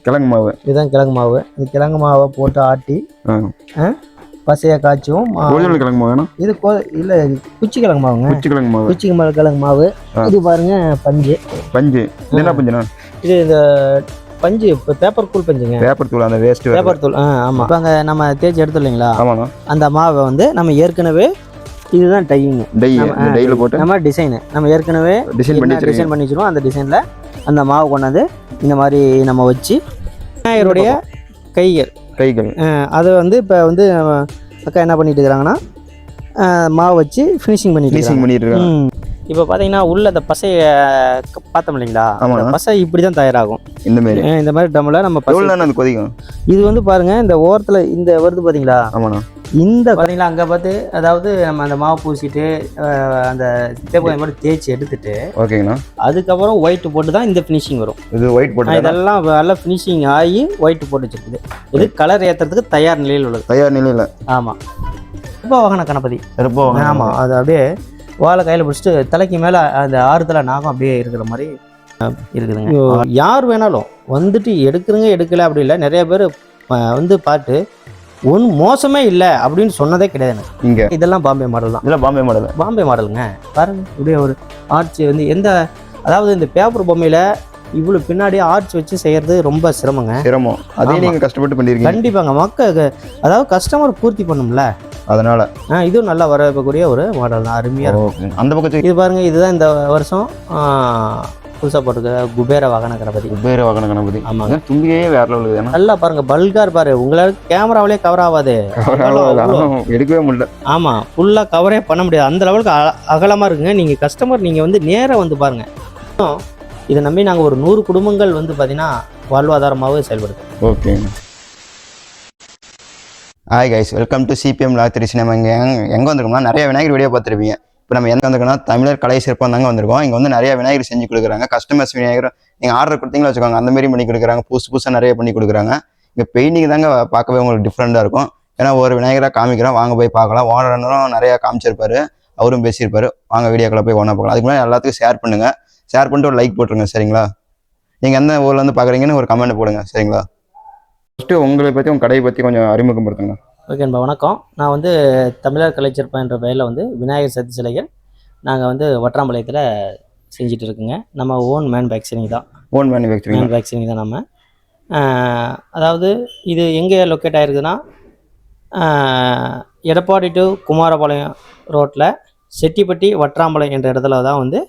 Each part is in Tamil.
கிழங்கு மாவு. இதுதான் கிழங்கு மாவு. இந்த கிழங்கு மாவை போட்டு ஆட்டி பசையை காய்ச்சும். கிழங்கு மாவு இது இல்லை, குச்சி கிழங்கு மாவுங்க. குச்சி கிழங்கு மாவு. குச்சி கிழங்கு மாவு. இது பாருங்க பஞ்சு. பஞ்சு என்ன பஞ்சுண்ணா? இது இந்த பஞ்சு பேப்பர் தூள் பஞ்சுங்க. பேப்பர் தூள், அந்த வேஸ்ட் பேப்பர் தூள். ஆமாம். இப்போ அங்கே நம்ம தேய்ச்சி எடுத்து இல்லைங்களா? ஆமாண்ணா. அந்த மாவை வந்து நம்ம ஏற்கனவே இதுதான் டையிங். டையில் போட்டு நம்ம டிசைனு நம்ம ஏற்கனவே டிசைன் பண்ணி வச்சுருவோம். அந்த டிசைனில் அந்த மாவு கொண்டாந்து இந்த மாதிரி நம்ம வச்சு விநாயகருடைய கைகள் அதை வந்து இப்போ வந்து அக்கா என்ன பண்ணிட்டு இருக்கிறாங்கன்னா மாவு வச்சு ஃபினிஷிங் பண்ணிட்டு இருக்காங்க. இப்போ பார்த்தீங்கன்னா உள்ள அந்த பசையை பார்த்தோம் இல்லைங்களா? பசை இப்படி தான் தயாராகும். இந்த மாதிரி டம்மில் நம்ம கொதிக்கும். இது வந்து பாருங்கள், இந்த ஓரத்தில் இந்த வருது பார்த்தீங்களா? ஆமாண்ணா. இந்த பார்த்தீங்களா அங்கே பார்த்து, அதாவது நம்ம அந்த மாவு பூசிட்டு அந்த தேப்பாய் மட்டும் தேய்ச்சி எடுத்துட்டு ஓகேங்கண்ணா, அதுக்கப்புறம் ஒயிட் போட்டு தான் இந்த ஃபினிஷிங் வரும். இது ஒயிட் போட்டு இதெல்லாம் நல்லா ஃபினிஷிங் ஆகி ஒயிட் போட்டு வச்சுருக்குது. இது கலர் ஏற்றுறதுக்கு தயார் நிலையில் உள்ளது. ஆமாம். ரொம்ப வாகன கணபதி. ஆமாம். அது அப்படியே வாழை கையில் பிடிச்சிட்டு தலைக்கு மேலே அந்த ஆறுதலை நாகம் அப்படியே இருக்கிற மாதிரி இருக்குதுங்க. யார் வேணாலும் வந்துட்டு எடுக்கலை அப்படி இல்லை. நிறைய பேர் வந்து பார்த்து ஒன்றும் மோசமே இல்லை அப்படின்னு சொன்னதே கிடையாது. இங்கே இதெல்லாம் பாம்பே மாடல் தான். இதெல்லாம் பாம்பே மாடலுங்க. பாருங்க இப்படியே ஒரு ஆர்ச் வந்து அதாவது இந்த பேப்பர் பொம்மையில் இவ்வளோ பின்னாடி ஆர்ச் வச்சு செய்கிறது ரொம்ப சிரமம். அதே நீங்கள் கஷ்டப்பட்டு பண்ணியிருக்கீங்க. கண்டிப்பாங்க. அதாவது கஸ்டமர் பூர்த்தி பண்ணும்ல, அதனால இதுவும் நல்லா வரக்கூடிய ஒரு மாடல் தான். அருமையாக இருக்கும். அந்த பக்கத்து இது பாருங்க, இதுதான் இந்த வருஷம் புதுசாக போட்டுருக்க குபேர வாகன கணபதி. ஆமாங்க. தும்பியே வேற லெவலுக்கு நல்லா பாருங்க, பல்கார் பாரு. உங்களால் கேமராவிலே கவர் ஆகாது, எடுக்கவே முடியல. ஆமாம், ஃபுல்லாக கவரே பண்ண முடியாது. அந்த லெவலுக்கு அகலமாக இருக்குங்க. நீங்கள் கஸ்டமர் நீங்கள் வந்து நேராக வந்து பாருங்க. இதை நம்பி நாங்கள் ஒரு 100 குடும்பங்கள் வந்து பார்த்தீங்கன்னா வாழ்வாதாரமாகவே செயல்படுது. ஓகேங்க. ஹாய் கைஸ், வெல்கம் டு சிபிஎம் லாத்திரி சினிமா. எங்கே வந்திருக்கோம்னா நிறைய விநாயகர் வீடியோ பார்த்துருப்பீங்க. இப்போ நம்ம எங்கே வந்திருக்கோம்னா தமிழர் கலை சிற்பம் தாங்க வந்திருக்கோம். இங்கே வந்து நிறைய விநாயகர் செஞ்சு கொடுக்குறாங்க. கஸ்டமர்ஸ் விநாயகர் நீங்கள் ஆர்டர் கொடுத்தீங்களா வச்சுக்கோங்க, அந்த மாதிரி பண்ணி கொடுக்குறாங்க. புதுசாக நிறைய பண்ணி கொடுக்குறாங்க. இங்கே பெயிண்டிங் தாங்க பார்க்கவே உங்களுக்கு டிஃப்ரெண்ட்டாக இருக்கும். ஏன்னா ஒரு விநாயகராக காமிக்கிறோம், வாங்க போய் பார்க்கலாம். ஓனரும் நிறையா காமிச்சிருப்பாரு, அவரும் பேசியிருப்பாரு. வாங்க வீடியோக்களை போய் ஒன்றா பார்க்கலாம். அதுக்கு முன்னாடி எல்லாத்துக்கும் ஷேர் பண்ணுங்கள். ஷேர் பண்ணிட்டு ஒரு லைக் போட்டுருங்க, சரிங்களா? நீங்கள் எந்த ஊரில் வந்து பார்க்குறீங்கன்னு ஒரு கமெண்ட் போடுங்க, சரிங்களா? ஃபஸ்ட்டு உங்களை பற்றி உங்கள் கடையை பற்றி கொஞ்சம் அறிமுகப்படுத்துங்க. ஓகேன்பா, வணக்கம். நான் வந்து தமிழர் கலைச்சிற்பம் என்ற பெயரில் வந்து விநாயகர் சக்தி சிலைகள் நாங்கள் வந்து வற்றாம்பாளையத்தில் செஞ்சுட்டு இருக்குங்க. நம்ம ஓன் மேனுஃபேக்சரிங் தான். மேனுஃபேக்சரிங் தான் நம்ம. அதாவது இது எங்கே லொக்கேட் ஆகிருக்குதுன்னா, எடப்பாடி டு குமாரபாளையம் ரோட்டில் செட்டிப்பட்டி வற்றாம்பாளையம் என்ற இடத்துல தான் வந்து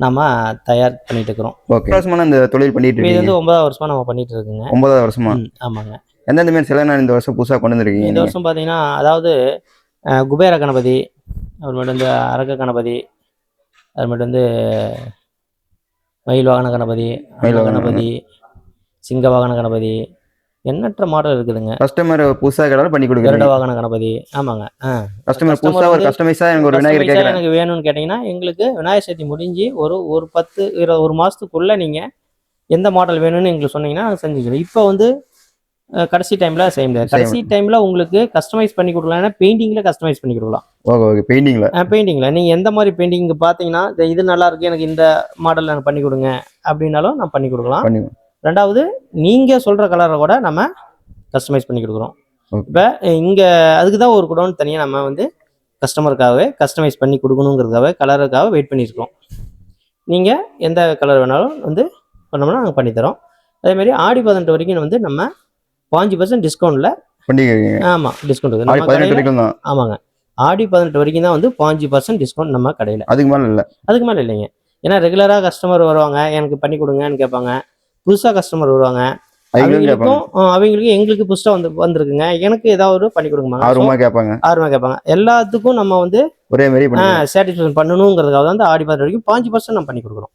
நம்ம தயார் பண்ணிட்டு இருக்கிறோம். இந்த தொழில் பண்ணிட்டு இது வந்து 9வது வருஷமா நம்ம பண்ணிட்டு இருக்குங்க. 9வது வருஷமா? ஆமாங்க. எந்தெந்த மாதிரி சிலை நான் இந்த வருஷம் புதுசாக கொண்டு வந்துருக்கீங்க? இந்த வருஷம் பார்த்தீங்கன்னா, அதாவது குபேர கணபதி, அப்புறமேட்டு வந்து அரக்க கணபதி, அப்புறமேட்டு வந்து மயில் வாகன கணபதி, சிங்க வாகன கணபதி, எண்ணற்ற மாடல் இருக்குதுங்க. கஸ்டமர் புதுசாக கேட்டாலும் பண்ணி கொடுக்குறீங்க. கருட வாகன கணபதி. ஆமாங்க. கஸ்டமர் புதுசாக ஒரு கஸ்டமைஸாக எனக்கு ஒரு விநாயகர் கேட்குறேன், எனக்கு வேணும்னு கேட்டிங்கன்னா, எங்களுக்கு விநாயகர் சதுர்த்தி முடிஞ்சு ஒரு 10-20 மாதத்துக்குள்ளே நீங்கள் எந்த மாடல் வேணும்னு எங்களுக்கு சொன்னீங்கன்னா செஞ்சுக்கிறோம். இப்போ வந்து கடைசி டைமில் செய்ய முடியாது. கடைசி டைமில் உங்களுக்கு கஸ்டமைஸ் பண்ணி கொடுக்கலாம்னா பெயிண்டிங்கில் கஸ்டமைஸ் பண்ணி கொடுக்கலாம். ஓகே. பெயிண்டிங்கில் நீங்கள் எந்த மாதிரி பெயிண்டிங் பார்த்தீங்கன்னா, இது நல்லா இருக்குது, எனக்கு இந்த மாடலில் எனக்கு பண்ணி கொடுங்க அப்படின்னாலும் நான் பண்ணி கொடுக்கலாம். ரெண்டாவது, நீங்கள் சொல்கிற கலரை கூட நம்ம கஸ்டமைஸ் பண்ணி கொடுக்குறோம். இப்போ இங்கே அதுக்கு தான் ஒரு குடோன் தனியாக நம்ம வந்து கஸ்டமருக்காகவே கஸ்டமைஸ் பண்ணி கொடுக்கணுங்கிறதுக்காகவே கலருக்காக வெயிட் பண்ணியிருக்கோம். நீங்கள் எந்த கலர் வேணாலும் வந்து பண்ணோம்னா நாங்கள் பண்ணித்தரோம். அதேமாதிரி ஆடி 18 வரைக்கும் வந்து நம்ம 5% டிஸ்கவுண்ட்டில் பண்ணிக்கிறீங்க. ஆமாம், டிஸ்கவுண்ட் இருக்குது. ஆமாங்க. ஆடி 18 வரைக்கும் தான் வந்து 5% டிஸ்கவுண்ட் நம்ம கடையில். அதுக்கு மேலே இல்லைங்க. ஏன்னா ரெகுலராக கஸ்டமர் வருவாங்க, எனக்கு பண்ணி கொடுங்கன்னு கேட்பாங்க. புதுசாக கஸ்டமர் வருவாங்க, அவங்களுக்கும் எங்களுக்கு புதுசாக வந்திருக்குங்க, எனக்கு ஏதாவது பண்ணி கொடுங்க, ஆர்வமாக கேட்பாங்க. எல்லாத்துக்கும் நம்ம வந்து ஒரே மாதிரி சாட்டிஸ்ஃபேக்ஷன் பண்ணணுங்கிறதுக்காக வந்து ஆடி 18 வரைக்கும் 5% நம்ம பண்ணி கொடுக்குறோம்.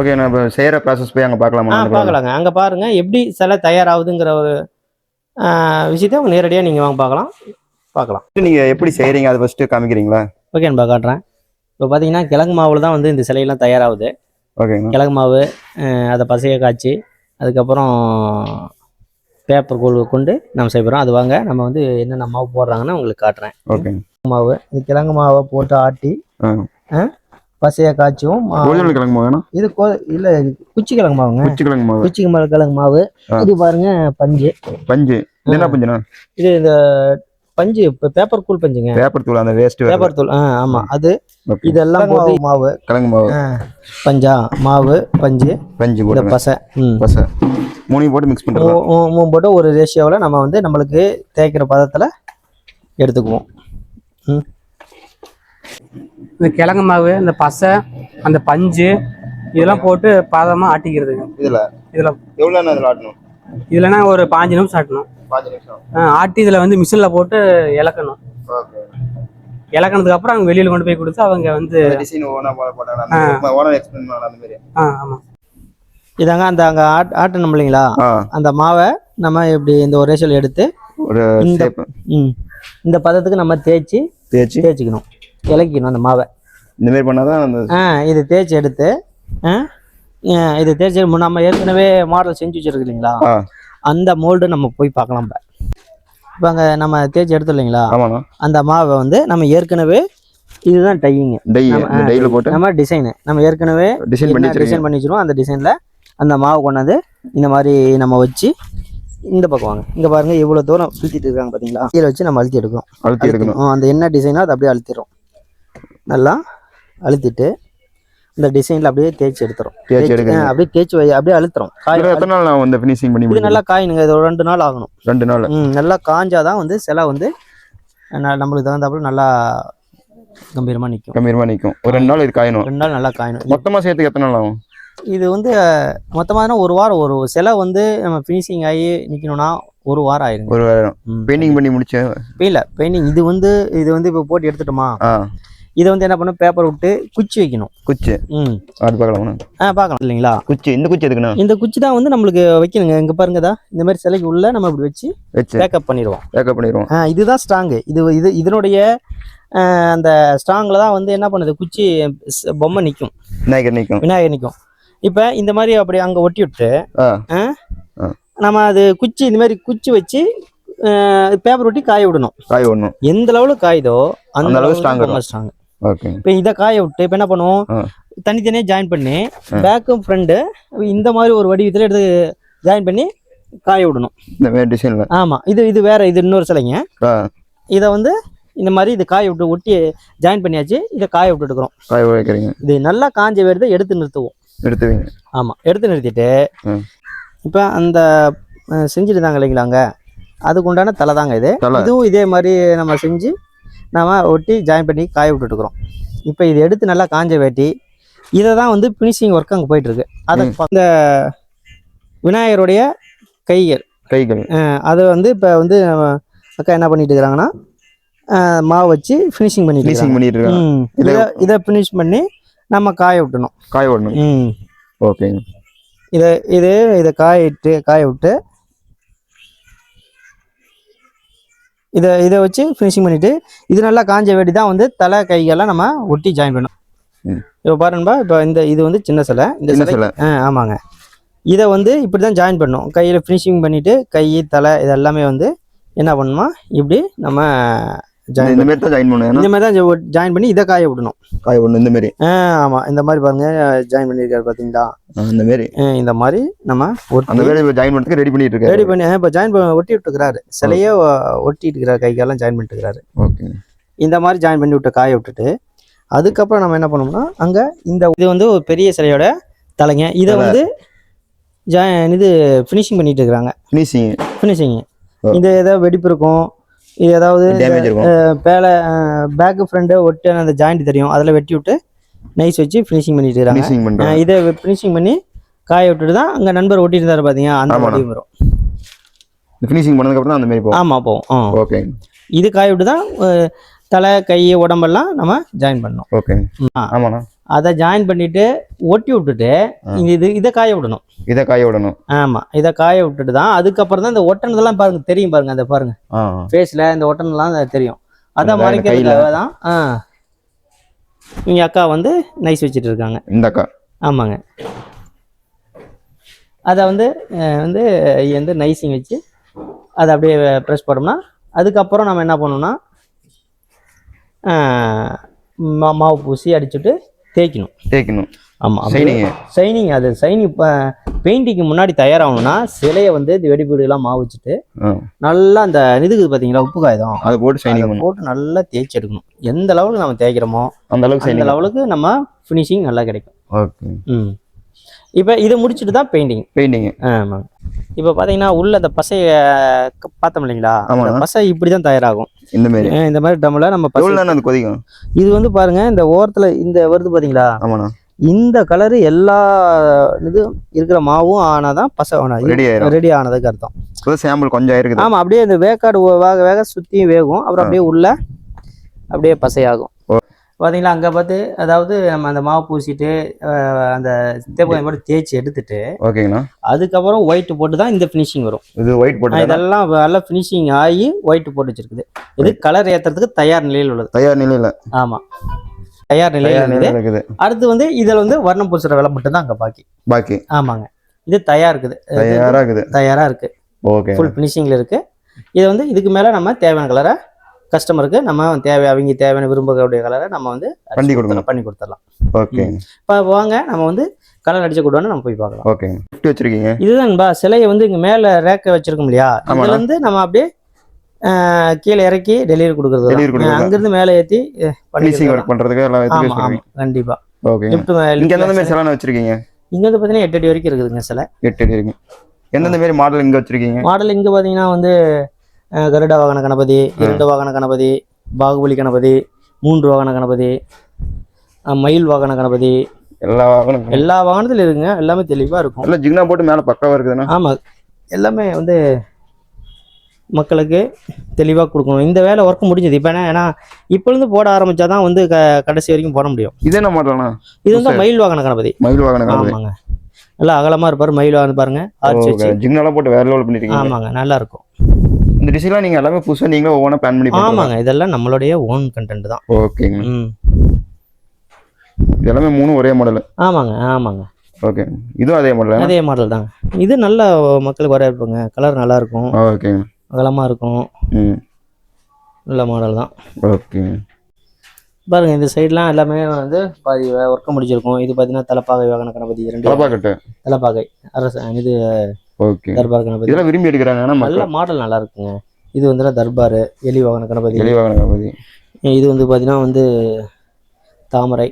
ஓகே. நம்ம செய்கிற ப்ராசஸ் போய் அங்கே பார்க்கலாமா? பார்க்கலாங்க. அங்கே பாருங்கள் எப்படி சிலை தயாராகுதுங்கிற ஒரு விஷயத்தை நேரடியாக நீங்கள் வாங்க பார்க்கலாம். நீங்கள் எப்படி செய்கிறீங்க அதை ஃபஸ்ட்டு காமிக்கிறீங்களா? ஓகே, நான் காட்டுறேன். இப்போ பார்த்தீங்கன்னா கிழங்கு மாவில் தான் வந்து இந்த சிலையெல்லாம் தயாராகுது. ஓகே. கிழங்கு மாவு அதை பசையை காய்ச்சி அதுக்கப்புறம் பேப்பர் கோல் கொண்டு நம்ம செய்கிறோம். அது வாங்க நம்ம வந்து என்னென்ன மாவு போடுறாங்கன்னு உங்களுக்கு காட்டுறேன். ஓகே. மாவு, இந்த கிழங்கு மாவை போட்டு ஆட்டி பசையா காய்ச்சும் ஒரிஜினல் கிழங்கு மாவு வேணும். இது இல்ல குச்சி கிழங்கு மாவுங்க. குச்சி கிழங்கு மாவு. குச்சி கிழங்கு மாவு. இது பாருங்க பஞ்சு. பஞ்சு என்ன பஞ்சுனா? இது இந்த பஞ்சு பேப்பர் தூள் பஞ்சுங்க. பேப்பர் தூள், அந்த வேஸ்ட் பேப்பர் தூள். ஆமா அது. இதெல்லாம் போட்டு மாவு கிழங்கு மாவு பஞ்சா மாவு பஞ்சு போட்டு பசை மூணையும் போட்டு மிக்ஸ் பண்ணுறோம். மூணு போட்டு ஒரு ரேஷியோவில் நம்ம வந்து நம்மளுக்கு தேய்க்கிற பதத்தில் எடுத்துக்குவோம். இந்த கிழங்கு மாவு, இந்த பசை, அந்த பஞ்சு இதெல்லாம் போட்டு பதமாக ஆட்டிக்கிறதுங்க. இதில் எவ்வளோ இதில் ஆட்டணும்? இதுலன்னா ஒரு 5 நிமிஷம் ஆட்டணும். 5 நிமிஷம் ஆட்டி இதில் வந்து மிஷினில் போட்டு இலக்கணும். இலக்கணத்துக்கு அப்புறம் அவங்க வெளியில் கொண்டு போய் கொடுத்து அவங்க வந்து ஆமாம். இதாங்க அந்த அங்கே ஆட்டணும் இல்லைங்களா, அந்த மாவை நம்ம இப்படி இந்த ஒரு ரேஷியோவில் எடுத்து ஒரு இந்த பதத்துக்கு நம்ம தேய்ச்சிக்கணும், இலக்கிக்கணும் அந்த மாவை. இந்த மாதிரி பண்ணாதான் இது தேய்ச்சி எடுத்து இது தேய்ச்சி நம்ம ஏற்கனவே மாடல் செஞ்சு வச்சிருக்கு இல்லைங்களா, அந்த மோல்டு நம்ம போய் பார்க்கலாம். இப்போ அங்கே நம்ம தேய்ச்சி எடுத்தோம் இல்லைங்களா, அந்த மாவை வந்து நம்ம ஏற்கனவே இதுதான் டையிங்க, நம்ம டிசைனு நம்ம ஏற்கனவே டிசைன் பண்ணி வச்சிருவோம். அந்த டிசைனில் அந்த மாவு கொண்டாந்து இந்த மாதிரி நம்ம வச்சு இந்த பக்கம் வாங்க, இங்கே பாருங்க இவ்வளோ தூரம் அழுத்திட்டு இருக்காங்க பார்த்தீங்களா, கீழே வச்சு நம்ம அழுத்தி எடுக்கணும். அந்த என்ன டிசைனோ அதை அப்படியே அழுத்திடும். நல்லா அழுத்திட்டு இந்த டிசைனில் அப்படியே தேய்ச்சி எடுத்துரும். அப்படியே தேய்ச்சி அப்படியே அழுத்துறோம். எத்தனை நாள் நான் வந்து ஃபினிஷிங் பண்ணி இது நல்லா காயணுங்க. இது ஒரு 2 நாள் ஆகணும். 2 நாள் நல்லா காஞ்சாதான் வந்து சிலை வந்து நம்மளுக்கு தகுந்தாப்புல நல்லா கம்பீரமாக நிற்கும். ஒரு 2 நாள் இது காயணும். 2 நாள் நல்லா காயணும். மொத்தமாக சேர்த்துக்கு எத்தனை நாள் ஆகும்? இது வந்து மொத்தமாக ஒரு வாரம். ஒரு சிலை வந்து நம்ம ஃபினிஷிங் ஆகி நிற்கணும்னா 1 வாரம் ஆயிருங்க. 1 வாரம் பெயிண்டிங் பண்ணி முடிச்சேன். இல்லை பெயிண்டிங் இது வந்து இப்போ போட்டு எடுத்துட்டோமா, இதை வந்து என்ன பண்ணும், பேப்பர் விட்டு குச்சி வைக்கணும். குச்சி அது பார்க்கலாம் இல்லைங்களா. குச்சி இந்த குச்சி எதுக்குண்ணா? இந்த குச்சி தான் வந்து நம்மளுக்கு வைக்கணுங்க. இங்கே பாருங்கதா, இந்த மாதிரி சிலைக்கு உள்ள நம்ம இப்படி வச்சு பேக்கப் பண்ணிடுவோம். இதுதான் ஸ்ட்ராங்கு. இதனுடைய அந்த ஸ்ட்ராங்கில் தான் வந்து என்ன பண்ணுது, குச்சி பொம்மை நிற்கும், விநாயகர் நிற்கும். இப்போ இந்த மாதிரி அப்படி அங்கே ஒட்டி விட்டு நம்ம அது குச்சி இந்த மாதிரி குச்சி வச்சு பேப்பர் ஒட்டி காய விடணும். எந்த லெவலுக்கு காயுதோ அந்த அளவு ஸ்ட்ராங். இப்போ இதை காய விட்டு இப்போ என்ன பண்ணுவோம், தனித்தனியாக ஜாயின் பண்ணி பேக்கும் ஃப்ரண்ட்டு இந்த மாதிரி ஒரு வடிவத்தில் எடுத்து ஜாயின் பண்ணி காய விடணும். ஆமாம், இது வேற, இது இன்னொரு சிலைங்க. இதை வந்து இந்த மாதிரி இது காய விட்டு ஒட்டி ஜாயின் பண்ணியாச்சு. இதை காய விட்டு எடுக்கிறோம். இது நல்லா காஞ்ச வேறு எடுத்து நிறுத்துவோம். ஆமாம், எடுத்து நிறுத்திட்டு இப்போ அந்த செஞ்சுட்டு தாங்க இல்லைங்களாங்க, அதுக்கு உண்டான தலை தாங்க இது. இதுவும் இதே மாதிரி நம்ம செஞ்சு நம்ம ஒட்டி ஜாயின் பண்ணி காய விட்டுட்டுருக்குறோம். இப்போ இது எடுத்து நல்லா காஞ்ச வேட்டி இதை தான் வந்து ஃபினிஷிங் ஒர்க் அங்கே போயிட்டுருக்கு. அதை இந்த விநாயகருடைய கைகள் அதை வந்து இப்போ வந்து அக்கா என்ன பண்ணிட்டு இருக்கிறாங்கன்னா மாவு வச்சு ஃபினிஷிங் பண்ணிட்டு இருக்காங்க. இதை ஃபினிஷ் பண்ணி நம்ம காய விடணும். ஓகே, இதை காய விட்டு இதை வச்சு ஃபினிஷிங் பண்ணிட்டு இது நல்லா காஞ்ச வேட்டி தான் வந்து தலை கைகள்லாம் நம்ம ஒட்டி ஜாயின் பண்ணணும். இப்போ பாருங்கப்பா, இப்போ இது வந்து சின்ன சிலை. இந்த சிலை ஆமாங்க. இதை வந்து இப்படி தான் ஜாயின் பண்ணணும். கையில் ஃபினிஷிங் பண்ணிவிட்டு கை தலை இது எல்லாமே வந்து என்ன பண்ணணுமா, இப்படி நம்ம இந்த மாதிரி தான் ஜாயின் பண்ணி இதை காய விடணும். இந்த மாதிரி ஆமாம், இந்த மாதிரி பாருங்க ஜாயின் பண்ணியிருக்காரு பார்த்தீங்களா. இந்த மாதிரி நம்ம ரெடி பண்ணி இப்போ ஜாயின் ஒட்டி விட்டுக்கிறாரு, சிலையே ஒட்டிட்டு இருக்கிறாரு, கைக்கெல்லாம் ஜாயின் பண்ணிட்டு இருக்கிறாரு. இந்த மாதிரி ஜாயின் பண்ணி விட்டு காய விட்டுட்டு அதுக்கப்புறம் நம்ம என்ன பண்ணோம்னா அங்கே இது வந்து ஒரு பெரிய சிலையோட தலைங்க. இதை வந்து இது ஃபினிஷிங் பண்ணிட்டு இருக்கிறாங்க. ஃபினிஷிங் இது ஏதாவது வெடிப்பு இருக்கும், இது ஏதாவது பேக்கு ஃப்ரண்ட்டு ஒட்டு அந்த ஜாயிண்ட் தெரியும், அதில் வெட்டி விட்டு நைஸ் வச்சு ஃபினிஷிங் பண்ணிட்டு இருக்காங்க. இதை ஃபினிஷிங் பண்ணி காய விட்டுட்டு தான் அங்கே நண்பர் ஒட்டிட்டு இருந்தாரு பார்த்தீங்க, அந்த வடிவம் வரும். ஃபினிஷிங் பண்ணதுக்கப்புறம் அந்த மாதிரி ஆமாம் போகும். ஓகே, இது காய விட்டு தான் தலை கை உடம்பெல்லாம் நம்ம ஜாயின் பண்ணணும். ஓகே, ஆமாண்ணா. அதை ஜாயின் பண்ணிட்டு ஒட்டி விட்டுட்டு இதை காய விடணும். ஆமாம், இதை காய விட்டுட்டு தான் அதுக்கப்புறம் தான் இந்த ஒட்டனதெல்லாம் பாருங்க தெரியும், பாருங்க அந்த பாருங்க ஃபேஸில் இந்த ஒட்டனெல்லாம் தெரியும். அதை மறைக்கிறதுக்காக தான் இவங்க அக்கா வந்து நைஸ் வச்சுட்டு இருக்காங்க. இந்த அக்கா ஆமாங்க. அதை வந்து நைஸிங் வச்சு அதை அப்படியே ப்ரெஸ் போட்டோம்னா அதுக்கப்புறம் நம்ம என்ன பண்ணோம்னா மாவு பூசி அடிச்சுட்டு தேய்க்கணும். ஆமாம், ஷைனிங் அது ஷைனிங் பெயிண்டிங்க்கு முன்னாடி தயாராகணும்னா சிலையை வந்து இது வெடிப்பீடுலாம் மாவு வச்சுட்டு நல்லா அந்த இதுக்கு பார்த்தீங்களா உப்பு காகிதம் அதை போட்டு ஷைனிங் போட்டு நல்லா தேய்ச்சி எடுக்கணும். எந்த லெவலுக்கு நம்ம தேய்க்கிறோமோ அந்த லெவலுக்கு நம்ம ஃபினிஷிங் நல்லா கிடைக்கும். ஓகே. இப்போ இதை முடிச்சுட்டு தான் பெயிண்டிங். ஆமாங்க. இப்போ பார்த்தீங்கன்னா உள்ள அந்த பசையை பார்த்தோம் இல்லைங்களா, அந்த பசை இப்படி தான் தயாராகும். இந்த மாதிரி டம்மில் நம்ம பசை கொதிக்கும். இது வந்து பாருங்க இந்த ஓரத்தில் இந்த வருது பார்த்தீங்களா, ஆமாண்ணா. இந்த கலரு எல்லா இது இருக்கிற மாவும் ஆனாதான் பசை ரெடி ஆனதுக்கு அர்த்தம். சாம்பிள் கொஞ்சம் இருக்குது. ஆமாம், அப்படியே இந்த வேக்காடு வேக சுற்றியும் வேகும். அப்புறம் அப்படியே உள்ள அப்படியே பசையாகும். பார்த்தீங்களா அங்கே பார்த்து, அதாவது நம்ம அந்த மாவு பூசிட்டு அந்த தேப்பாய் மட்டும் தேய்ச்சி எடுத்துட்டு ஓகேங்கண்ணா அதுக்கப்புறம் ஒயிட் போட்டு தான் இந்த ஃபினிஷிங் வரும். இது ஒயிட் போட்டு இதெல்லாம் நல்லா ஃபினிஷிங் ஆகி ஒயிட் போட்டு வச்சிருக்குது. இது கலர் ஏற்றுறதுக்கு தயார் நிலையில் உள்ளது. தயார் நிலையில். ஆமாம், தயார் நிலையில் இருக்குது. அடுத்து வந்து இதில் வந்து வர்ணம் பூசுற வேலை மட்டும் தான் அங்கே பாக்கி. ஆமாங்க, இது தயாராக இருக்கு. ஓகே, ஃபுல் ஃபினிஷிங்கில் இருக்கு. இது வந்து இதுக்கு மேலே நம்ம தேவையான கலரை கஸ்டமருக்கு நம்ம அவங்க தேவையான விரும்பக்கூடிய கலரை நம்ம வந்து பண்ணி கொடுத்துடலாம். ஓகே. இப்போ வாங்க நம்ம வந்து கலர் அடிச்ச கூடாது நம்ம போய் பார்க்கலாம். ஓகே. வச்சிருக்கீங்க இதுதான்பா சிலையை வந்து இங்கே மேலே ரேக்க வச்சிருக்கோம் இல்லையா, இதுல இருந்து நம்ம அப்படியே கீழே இறக்கி டெலிவரி கொடுக்குறது, அங்கிருந்து மேலே ஏற்றி பண்றதுக்கு கண்டிப்பா. ஓகே. இங்க எந்த மாதிரி சிலை வச்சிருக்கீங்க? இங்க வந்து பாத்தீங்கன்னா 8 அடி வரைக்கும் இருக்குதுங்க சிலை. 8 அடி இருக்கு. எந்தெந்த மாதிரி மாடல் இங்க வச்சிருக்கீங்க? மாடல் இங்க பாத்தீங்கன்னா வந்து கருட வாகன கணபதி, 2 வாகன கணபதி, பாகுபலி கணபதி, 3 வாகன கணபதி, மயில் வாகன கணபதி, எல்லா வாகனத்திலும் இருக்குங்க. எல்லாமே தெளிவா இருக்கும். எல்லாம் ஜிக்னா போட்டு மேல பக்காவா இருக்குதுன்னா. ஆமா, எல்லாமே வந்து மக்களுக்கு தெளிவாக கொடுக்கணும். இந்த வேலை ஒர்க் முடிஞ்சது. இப்போ ஏன்னா இப்போ இருந்து போட ஆரம்பிச்சாதான் வந்து கடைசி வரைக்கும் போட முடியும். இது என்ன மாடல்னா? இது வந்து மயில் வாகன கணபதி. ஆமாங்க, நல்லா அகலமா இருப்பாரு. மயில் வாகனம் பாருங்க, ஜிக்னாலாம் போட்டு வேற லெவல் பண்ணிருக்கீங்க. ஆமாங்க, நல்லா இருக்கும். இந்த டிசைன்லாம் நீங்க எல்லாமே புதுசா நீங்களே ஓனா பிளான் பண்ணி? ஆமாங்க, இதெல்லாம் நம்மளுடைய ஓன் கண்டென்ட் தான். ஓகேங்க. எல்லாமே 3 ஒரே மாடல்? ஆமாங்க. ஓகே. இதுவும் அதே மாடல் தாங்க. இது நல்ல மக்களுக்கு வர இருப்பாங்க. கலர் நல்லா இருக்கும். ஓகேங்க. அகலமா இருக்கும். நல்ல மாடல் தான். ஓகே. பாருங்க இந்த சைட்லாம் எல்லாமே வந்து பாதி ஒர்க்க முடிச்சிருக்கும். இது பார்த்தீங்கன்னா தலைப்பாகை வாகன கணபதி, 2 தலைப்பாகை அரசு இது. ஓகே. தர்பார் கணபதி இதெல்லாம் விரும்பி எடுக்கிறாங்க. நல்ல மாடல் நல்லா இருக்குங்க. இது வந்து தர்பார் எலி வாகன கணபதி. இது வந்து பார்த்தீங்கன்னா வந்து தாமரை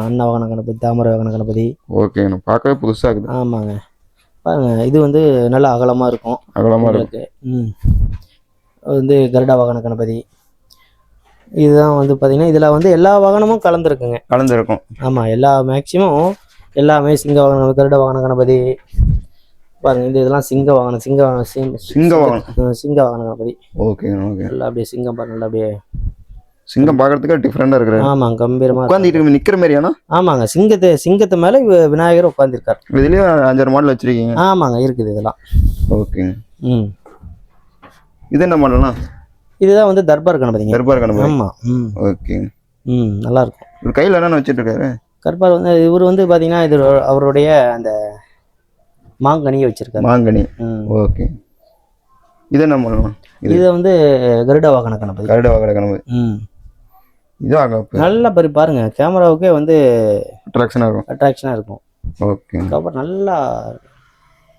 அண்ணா வாகன கணபதி, தாமரை வாகன கணபதி. ஓகே, பார்க்கவே புதுசா இருக்குது. ஆமாங்க, பாருங்க இது வந்து நல்லா அகலமா இருக்கும். வந்து கருடா வாகன கணபதி. இதுதான் வந்து பார்த்தீங்கன்னா இதில் வந்து எல்லா வாகனமும் கலந்துருக்கும். ஆமாம், மேக்சிமம் எல்லாமே சிங்க வாகனம், கருட வாகன கணபதி. பாருங்க இதெல்லாம் சிங்க வாகன கணபதி. ஓகே. நல்லா அப்படியே சிங்கம் பாருங்க, நல்லா அப்படியே சிங்கம் பார்க்கறதுக்கு டிஃபரெண்டா இருக்கு. ஆமாங்க, கம்பீரமா உட்கார்ந்துட்டு நிக்கிற மாதிரியானா? ஆமாங்க, சிங்கத்து மேல விநாயகர் உட்கார்ந்திருக்காரு. இதுலயும் 5 மாடல் வச்சிருக்கீங்க? ஆமாங்க, இருக்குது இதெல்லாம். ஓகே. இது என்ன மாடல்னா? இதுதான் வந்து தர்பார் கணபதி. ஆமா. ஓகே. நல்லா இருக்கும். ஒரு கையில என்ன வச்சிட்டு இருக்காரு? கர்பார் வந்து இவர் வந்து பாத்தீங்கன்னா இது அவருடைய அந்த மாங்கனியை வச்சிருக்காரு. மாங்கனி. ஓகே. இது என்ன மாடல்னா? இது வந்து கருட வாகன கணபதி. இது நல்லா பாருங்க, கேமராவுக்கே வந்து அட்ராக்ஷனா இருக்கும். ஓகே. அப்புறம் நல்லா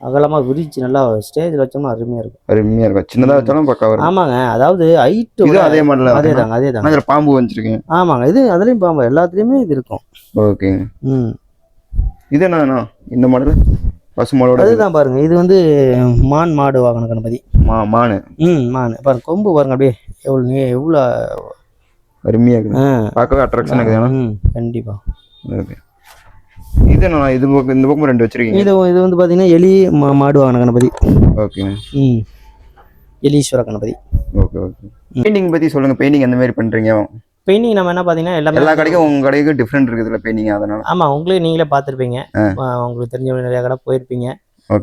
அகலமா விரிச்சு நல்லா ஸ்டேஜ்ல வச்சோம்னா அருமையா இருக்கும். சின்னதா வச்சாலும் பக்காவா இருக்கும். ஆமாங்க, அதாவது ஹைட் அதே மாடல். அதேதாங்க. அதுல பாம்பு வச்சிருக்கீங்க? ஆமாங்க, இது அதுலயும் பாம்பு எல்லாத்துலயுமே இது இருக்கும். ஓகே. இது என்ன இந்த மாடல்? பசுமாடோட அதுதான் பாருங்க. இது வந்து மாடு வாகன கணபதி. மானு. பாருங்க கொம்பு பாருங்க, அப்படியே எவ்வளவு அருமையா இருக்கு. பார்க்கவே அட்ராக்ஷன் இருக்குது. கண்டிப்பா. ஓகே. இது என்ன இந்த பக்கம் 2 வச்சிருக்கீங்க? இது வந்து பாத்தீங்கன்னா எலி மாடு வாகன கணபதி. ஓகே. எலீஸ்வர கணபதி. ஓகே. பெயிண்டிங் பத்தி சொல்லுங்க. பெயிண்டிங் எந்த மாதிரி பண்றீங்க? பெயிண்டிங் நம்ம என்ன பாத்தீங்கன்னா எல்லா கடைக்கும் உங்க கடைக்கு டிஃபரெண்ட் இருக்குதுல பெயிண்டிங், அதனால. ஆமா, உங்களுக்கு நீங்களே பார்த்துருப்பீங்க. உங்களுக்கு தெரிஞ்சவங்க நிறைய கடை போயிருப்பீங்க.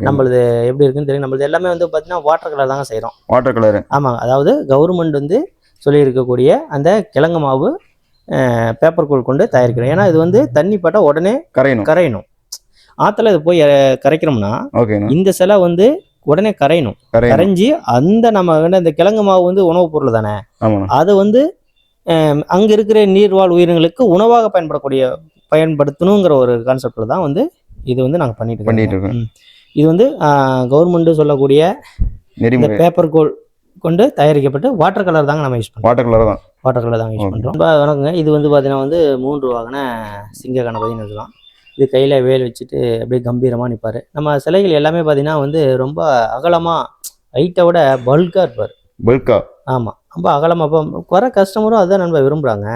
நம்மளது எப்படி இருக்குன்னு தெரியும். நம்மளது எல்லாமே வந்து பாத்தீங்கன்னா வாட்டர் கலர் தாங்க செய்யறோம். Water colour. ஆமாங்க, அதாவது கவர்மெண்ட் வந்து சொல்லி இருக்கக்கூடிய அந்த கிழங்கு மாவு பேப்பர் கூழ் கொண்டு தயாரிக்கிறோம். ஏன்னா இது வந்து தண்ணி பட்டா உடனே கரையணும். ஆத்துல இது போய் கரைக்கிறோம்னா இந்த சிலை வந்து உடனே கரையணும். கரைஞ்சி அந்த நம்ம இந்த கிழங்கு மாவு வந்து உணவுப் பொருள் தானே, அது வந்து அங்கே இருக்கிற நீர்வாழ் உயிரினங்களுக்கு உணவாக பயன்படுத்தணுங்கிற ஒரு கான்செப்டில் தான் வந்து இது வந்து நாங்கள் பண்ணிட்டு இருக்கோம். இது வந்து கவர்மெண்ட்டு சொல்லக்கூடிய இந்த பேப்பர் கோல் கொண்டு தயாரிக்கப்பட்டு வாட்டர் கலர் தாங்க நம்ம யூஸ் பண்ணுறோம். வாட்டர் கலர் தாங்க யூஸ் பண்ணுறோம். வணக்கங்க. இது வந்து பார்த்தீங்கன்னா வந்து 3 வாகன சிங்க கணபதினு இருக்கலாம். இது கையில் வேல் வச்சுட்டு அப்படியே கம்பீரமாக நிற்பார். நம்ம சிலைகள் எல்லாமே பார்த்தீங்கன்னா வந்து ரொம்ப அகலமாக ஹைட்டை விட பல்காக இருப்பார். ஆமாம், ரொம்ப அகலமாக. இப்போ வர கஸ்டமரும் அதுதான் நம்ம விரும்புகிறாங்க.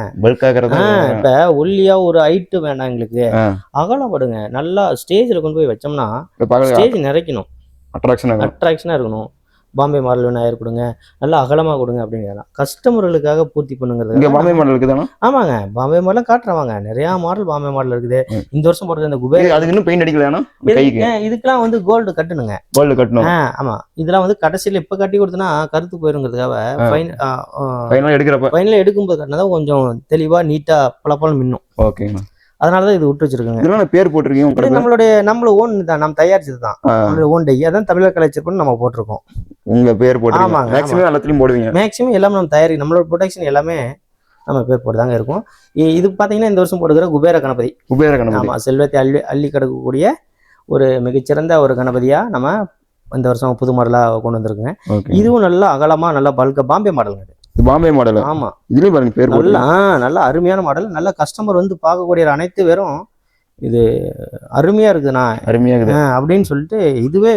இப்போ ஒல்லியாக ஒரு ஹைட்டு வேண்டாம் எங்களுக்கு, அகலப்படுங்க. நல்லா ஸ்டேஜில் கொண்டு போய் வச்சோம்னா ஸ்டேஜ் நிறைக்கணும், அட்ராக்ஷனாக இருக்கணும். பாம்பே மாடல் விநாயகர் கொடுங்க, நல்லா அகலமாக கொடுங்க அப்படிங்கிறதான் கஸ்டமர்களுக்காக பூர்த்தி பண்ணுங்கிறது. பாம்பே மாடல் இருக்குதானே? ஆமாங்க, பாம்பே மாடலாம் காட்டுறவாங்க. நிறையா மாடல் பாம்பே மாடல் இருக்குது. இந்த வருஷம் போடுறது இந்த குபேர், அதுக்கு இன்னும் பெயிண்ட் அடிக்கலையா? இதுக்கெல்லாம் வந்து கோல்டு கட்டணுங்க. ஆமா, இதெல்லாம் வந்து கடைசியில் இப்போ கட்டி கொடுத்தனா கருத்து போயிருங்கிறதுக்காக ஃபைனல் எடுக்கும்போது கட்டினதான் கொஞ்சம் தெளிவாக நீட்டாக பளபளன்னு மின்னும். ஓகேங்க. அதனாலதான் இது விட்டு வச்சிருக்காங்க. இதெல்லாம் பேர் போட்டிருக்கீங்க? நம்மளோட ஓன் தான், நம்ம தயாரிச்சது தான். நம்மளோட ஓன் டை அதான் தமிழர் கலைச்சர்னு நம்ம போட்டிருக்கோம். உங்க பேர் போட்டு மேக்ஸிமம் எல்லாத்துலயும் போடுவீங்க? மேக்ஸிமம் எல்லாமே நம்ம நம்மளோட ப்ரொடக்ஷன் எல்லாமே நம்ம பேர் போட்டு தாங்க இருக்கும். இது பாத்தீங்கன்னா இந்த வருஷம் போடுகிற குபேர கணபதி. ஆமா, செல்வத்தை அள்ளி கிடக்கக்கூடிய ஒரு மிகச்சிறந்த ஒரு கணபதியா நம்ம இந்த வருஷம் புது மாடலா கொண்டு வந்திருக்குங்க. இதுவும் நல்லா அகலமா நல்லா பல்க பாம்பே மாடல். பாம்பே மாடல். ஆமா, இதுலயும் பாருங்க பேர் நல்ல அருமையான மாடல். நல்ல கஸ்டமர் வந்து பார்க்கக்கூடிய அனைத்து பேரும் இது அருமையா இருக்குதுண்ணா, அருமையா இருக்குது அப்படின்னு சொல்லிட்டு இதுவே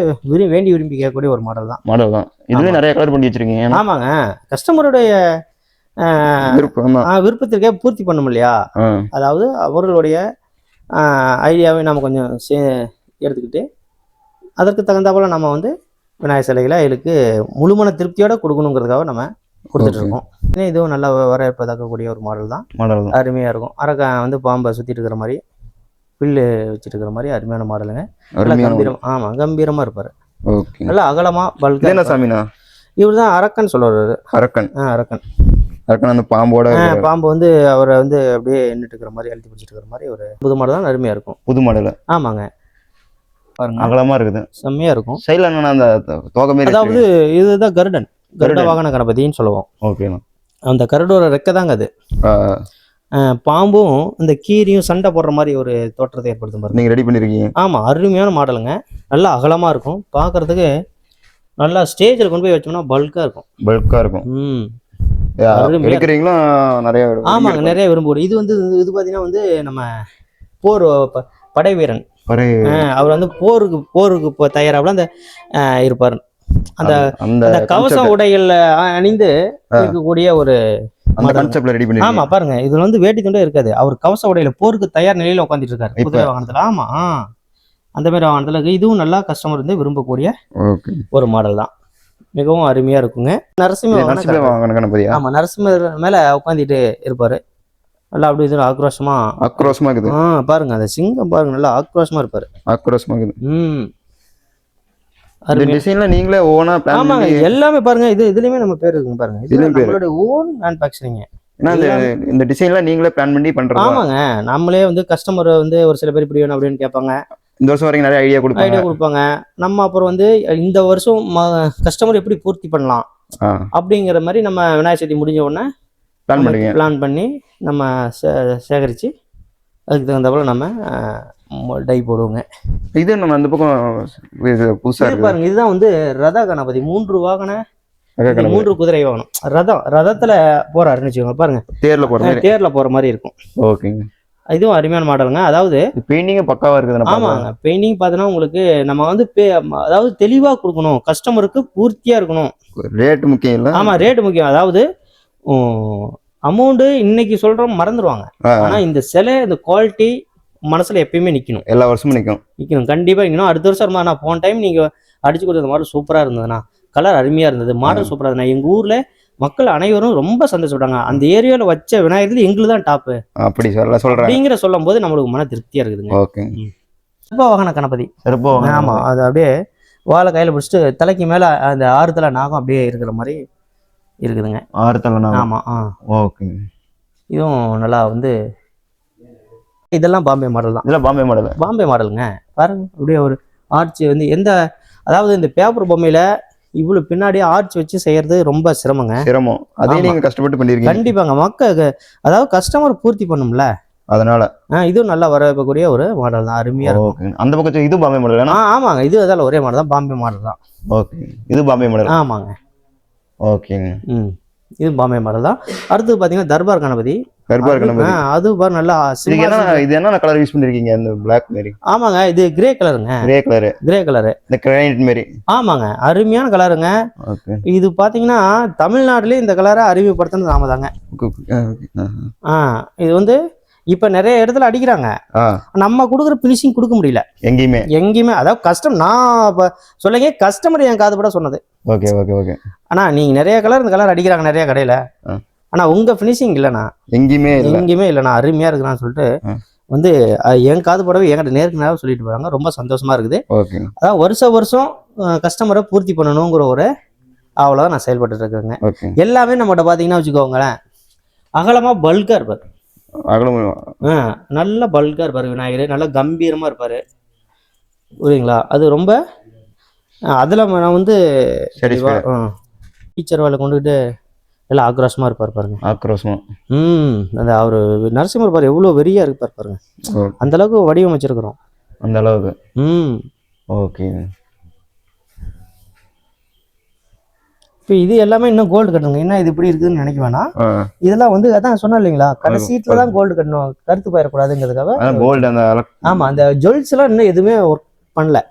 வேண்டி விரும்பி கேட்கக்கூடிய ஒரு மாடல் தான். இதுல நிறைய கலர் பண்ணி வச்சிருக்கீங்க. ஆமாங்க, கஸ்டமருடைய விருப்பத்திற்கே பூர்த்தி பண்ணும் இல்லையா. அதாவது அவர்களுடைய ஐடியாவை நம்ம கொஞ்சம் எடுத்துக்கிட்டு அதற்கு தகுந்தாப்புல நம்ம வந்து விநாயகர் சிலைகளை அவங்களுக்கு முழுமன திருப்தியோட கொடுக்கணுங்கிறதுக்காக நம்ம கொடுத்துட்டு இருக்கோம். இதுவும் நல்லா வரவேற்பதாக்கக்கூடிய ஒரு மாடல் தான். அருமையா இருக்கும். அரக்கன் வந்து பாம்பை சுத்திட்டு இருக்கிற மாதிரி, பில்லு வச்சுட்டு இருக்கிற மாதிரி அருமையான மாடலுங்க. ஆமா, கம்பீரமா இருப்பாரு. நல்லா அகலமா பல்கா. இவர் தான் அரக்கன் சொல்லுவாரு. அரக்கன் அந்த பாம்போட பாம்பு வந்து அவரை வந்து அப்படியே எண்ணிட்டு இருக்கிற மாதிரி, அழுத்தி பிடிச்சிட்டு இருக்கிற மாதிரி ஒரு புது மாடல் தான். அருமையா இருக்கும். புது மாடல். ஆமாங்க, பாருங்க அகலமா இருக்குது, செம்மையா இருக்கும். சைடுல அந்த தோகை மாதிரி, அதாவது இதுதான் கருட வாகன கணபதின்னு சொல்லுவோம். ஓகேண்ணா. அந்த கருடோட ரெக்கை தாங்க அது. பாம்பும் இந்த கீரியும் சண்டை போடுற மாதிரி ஒரு தோற்றத்தை ஏற்படுத்தும் பாருங்க. நீங்க ரெடி பண்ணிருக்கீங்க. ஆமா, அருமையான மாடலுங்க. நல்லா அகலமா இருக்கும், பாக்குறதுக்கு நல்லா ஸ்டேஜில் கொண்டு போய் வச்சோம்னா பல்கா இருக்கும். ஆமாங்க, நிறைய விரும்புவோம். இது வந்து இது பாத்தீங்கன்னா வந்து நம்ம போர் படை வீரன் அவர் வந்து போருக்கு தயாராகல அந்த இருப்பாரு. அந்த கவச உடைகள்ல அணிந்து இருக்கக்கூடிய ஒரு ஆமா, பாருங்க இதுல வந்து வேட்டி துண்டே இருக்காது. அவர் கவச உடையில போருக்கு தயார் நிலையில உட்காந்துட்டு இருக்காரு குதிரை வாகனத்துல. ஆமா, அந்த மாதிரி வாகனத்துல இதுவும் நல்லா கஸ்டமர் வந்து விரும்பக்கூடிய ஒரு மாடல் தான். மிகவும் அருமையா இருக்குங்க. நரசிம்மர். ஆமா, நரசிம்மர் மேல உட்காந்துட்டு இருப்பாரு. நல்லா அப்படி இது ஆக்ரோஷமா இருக்குது. பாருங்க அந்த சிங்கம் பாருங்க, நல்லா ஆக்ரோஷமா இருப்பாரு. டிசைன்ல நீங்களே ஓனா பிளான் பண்ணி எல்லாமே பாருங்க. இதுலயுமே நம்ம பேர் இருக்குங்க பாருங்க. இது நம்மளோட ஓன் மேனுஃபேக்சரிங். இந்த டிசைன்ல நீங்களே பிளான் பண்ணி பண்றோம். ஆமாங்க, நம்மளே வந்து கஸ்டமர் வந்து ஒரு சில பேர் இப்படி வேணும் அப்படின்னு கேட்பாங்க. இந்த வருஷம் வரைக்கும் நிறைய ஐடியா கொடுப்பாங்க. நம்ம அப்புறம் வந்து இந்த வருஷம் கஸ்டமர் எப்படி பூர்த்தி பண்ணலாம் அப்படிங்கிற மாதிரி நம்ம விநாயகர் சதுர்த்தி முடிஞ்ச உடனே பிளான் பண்ணி நம்ம சேகரிச்சு அதுக்கு தகுந்தப்பல நம்ம டை போடுவோங்க. இது நம்ம அந்த பக்கம் புதுசா பாருங்க. இதுதான் வந்து ரத கணபதி. 3 வாகன 3 குதிரை வாகனம். ரதத்துல போறாருன்னு வச்சுக்கோங்க. பாருங்க, தேர்ல போற மாதிரி இருக்கும். ஓகேங்க. இதுவும் அருமையான மாடலுங்க. அதாவது பெயிண்டிங் பக்காவா இருக்குது. ஆமாங்க, பெயிண்டிங் பார்த்தோன்னா உங்களுக்கு நம்ம வந்து அதாவது தெளிவா கொடுக்கணும், கஸ்டமருக்கு பூர்த்தியா இருக்கணும். ரேட் முக்கியம் இல்லை. ஆமா, ரேட் முக்கியம். அதாவது அமௌண்ட் இன்னைக்கு சொல்றோம் மறந்துடுவாங்க. ஆனா இந்த சிலை, இந்த குவாலிட்டி மனசுல எப்பயுமே நிக்கணும். எல்லா வருஷமும் நிக்கணும். கண்டிப்பா நிக்கணும். அடுத்த வருஷம் நான் போன டைம் நீங்க அடிச்சு கொடுத்த மாடல் சூப்பரா இருந்ததுண்ணா, கலர் அருமையா இருந்தது, மாடல் சூப்பரா இருந்தது. எங்க ஊர்ல மக்கள் அனைவரும் ரொம்ப சந்தோஷப்பட்டாங்க. அந்த ஏரியாவில் வச்ச விநாயகர்கள் எங்களுக்கு தான் டாப்பு அப்படி சொல்றேன் அப்படிங்கிற சொல்லும் போது நம்மளுக்கு மன திருப்தியா இருக்குதுங்க. சிற்ப வாகன கணபதி. ஆமா, அது அப்படியே வாழை கையில பிடிச்சிட்டு தலைக்கு மேல அந்த 6 தலை நாகம் அப்படியே இருக்கிற மாதிரி இருக்குதுங்க. 6 தலை நாகம். ஆமா. ஓகே. இதுவும் நல்லா வந்து இதெல்லாம் பாம்பே மாடல் தான். இதெல்லாம் பாம்பே மாடலுங்க. பாருங்க, அப்படியே ஒரு ஆர்ச்சி வந்து எந்த, அதாவது இந்த பேப்பர் பொம்மையில இவ்வளோ பின்னாடி ஆர்ச் வச்சு செய்யறது ரொம்ப சிரமங்க. சிரமம். அதே ஆமா. நீங்க கஷ்டப்பட்டு பண்ணிருக்கீங்க. கண்டிப்பாங்க. அதாவது கஸ்டமர் பூர்த்தி பண்ணும்ல, அதனால இதுவும் நல்லா வரக்கூடிய ஒரு மாடல் தான். அருமையா இருக்கும். ஓகே. அந்த பக்கத்து இது பாம்பே மாடல். ஆமாங்க. இது அதால ஒரே மாடல் தான், பாம்பே மாடல் தான். ஓகே. இது பாம்பே மாடல். ஆமாங்க. ஓகேங்க. இது பாம்பே மாடல் தான். அடுத்து பாத்தீங்கன்னா தர்பார் கணபதி. தர்பார் கணபதி. அது பாரு நல்லா இது என்ன கலர் யூஸ் பண்ணிருக்கீங்க? இந்த பிளாக் மாதிரி. ஆமாங்க. இது கிரே கலருங்க. Grey colour. Grey colour. இந்த கிரைனைட் மாதிரி. ஆமாங்க. அருமையான கலருங்க. ஓகே. இது பாத்தீங்கன்னா தமிழ்நாட்டிலே இந்த கலரை அறிமுகப்படுத்தினது நாம தாங்க. இது வந்து இப்ப நிறைய இடத்துல அடிக்கிறாங்க. நம்ம கொடுக்குற பினிஷிங் கொடுக்க முடியல எங்கேயுமே. அதாவது நான் சொல்லுங்க, கஸ்டமர் என் காதுபட சொன்னது. Okay okay okay. ஆனா நீங்க நிறைய கலர் இந்த கலர் அடிக்கிறாங்க நிறைய கடையில, ஆனா உங்க பினிஷிங் இல்லைண்ணா, எங்கேயுமே இல்லைண்ணா, அருமையா இருக்குண்ணா சொல்லிட்டு வந்து என் காதுபடவே என்கிட்ட நேருக்கு நேரம் சொல்லிட்டு போறாங்க. ரொம்ப சந்தோஷமா இருக்குது. அதாவது வருஷம் கஸ்டமரை பூர்த்தி பண்ணணுங்கிற ஒரு அவ்வளவுதான் நான் செயல்பட்டு இருக்கேங்க. எல்லாமே நம்மகிட்ட பாத்தீங்கன்னா வச்சுக்கோங்களேன், அகலமா பல்கா இருப்பாரு. நல்ல பல்கா இருப்பாரு விநாயகர். நல்லா கம்பீரமா இருப்பாரு. புரியுங்களா? அது ரொம்ப அதுல நான் வந்து டீச்சர் வேலை கொண்டுகிட்டு எல்லாம் ஆக்ரோஷமா இருப்பார் பாருங்க. ஆக்ரோஷமா. அந்த அவரு நரசிம்மர் பாரு எவ்வளவு வெறியா இருப்பார் பாருங்க. அந்த அளவுக்கு வடிவமைச்சிருக்கிறோம். அந்த அளவுக்கு. ஓகே. இப்போ இது எல்லாமே இன்னும் கோல்டு கட்டணுங்க. என்ன இது இப்படி இருக்குதுன்னு நினைக்க வேணாம். இதெல்லாம் வந்து அதான் சொன்னோம் இல்லைங்களா, கடைசீட்ல தான் கோல்டு கட்டணும், கருத்து போயிடக்கூடாதுங்கிறதுக்காக கோல்டு. ஆமா, அந்த ஜுவல்ஸ் எல்லாம் இன்னும் எதுவுமே ஒர்க் பண்ணல.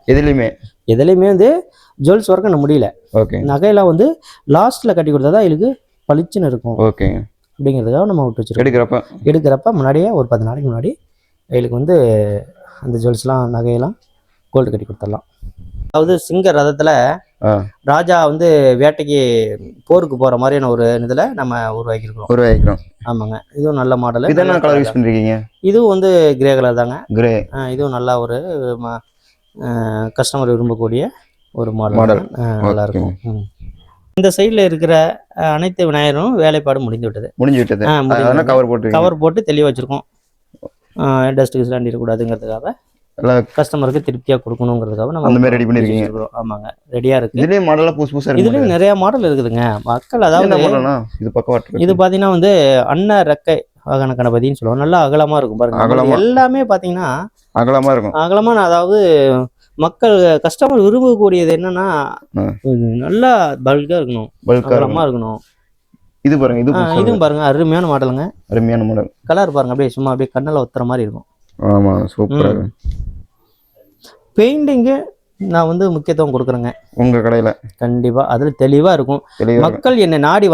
எதுலையுமே வந்து ஜுவல்ஸ் ஒர்க் பண்ண முடியல. நகையெல்லாம் வந்து லாஸ்ட்ல கட்டி கொடுத்தாதான் இதுக்கு பளிச்சுன்னு இருக்கும். ஓகே. அப்படிங்கிறதுக்காக நம்ம விட்டு வச்சிருக்கோம். எடுக்கிறப்ப முன்னாடியே ஒரு 10 நாளைக்கு முன்னாடி இதுக்கு வந்து அந்த ஜுவல்ஸ்லாம் நகையெல்லாம் கோல்டு கட்டி கொடுத்துடலாம். அதாவது சிங்க ரதத்துல ராஜா வந்து வேட்டைக்கு போருக்கு போற மாதிரியான ஒரு இதுல நம்ம உருவாக்கிருக்கோம். ஆமாங்க. இதுவும் நல்ல மாடல். இதெல்லாம் கலர் யூஸ் பண்றீங்க? இதுவும் வந்து கிரே கலர் தாங்க. கிரே. இதுவும் நல்லா ஒரு கஸ்டமர் விரும்பக்கூடிய ஒரு மாடல். நல்லா இருக்கும். இந்த சைட்ல இருக்கிற அனைத்து விநாயகரும் வேலைப்பாடு முடிஞ்சு விட்டது. கவர் போட்டு தெளிவா வச்சிருக்கோம். டஸ்ட் கூடாதுங்கிறதுக்காக, கஸ்டமருக்கு திருப்தியா கொடுக்கணுங்கிறதுக்காக நம்ம அந்த மாதிரி ரெடி பண்ணிருக்கீங்க. ஆமாங்க, ரெடியா இருக்கு. இதுலயும் மாடலா புதுசா இருக்கு. இதுலயும் நிறைய மாடல் இருக்குதுங்க. மக்கள் அதாவது இது பாத்தீங்கன்னா வந்து அன்ன ரெக்கை வாகன கணபதின்னு சொல்லுவோம். நல்லா அகலமா இருக்கும் பாருங்க. எல்லாமே பாத்தீங்கன்னா அகலமா இருக்கும். அகலமா, அதாவது மக்கள் கஸ்டமர் விரும்பக்கூடியது என்னன்னா நல்லா பல்கா இருக்கணும், அகலமா இருக்கணும். இது பாருங்க, இதுவும் பாருங்க அருமையான மாடலுங்க. அருமையான மாடல். கலர் பாருங்க, அப்படியே சும்மா அப்படியே கண்ணில் ஒத்துற மாதிரி இருக்கும். ஆமா, சூப்பரா. பெயிண்டிங்கு நான் வந்து முக்கியத்துவம் கொடுக்குறேங்க உங்க கடையில. கண்டிப்பா அதுல தெளிவா இருக்கும். மக்கள் என்னை நாடி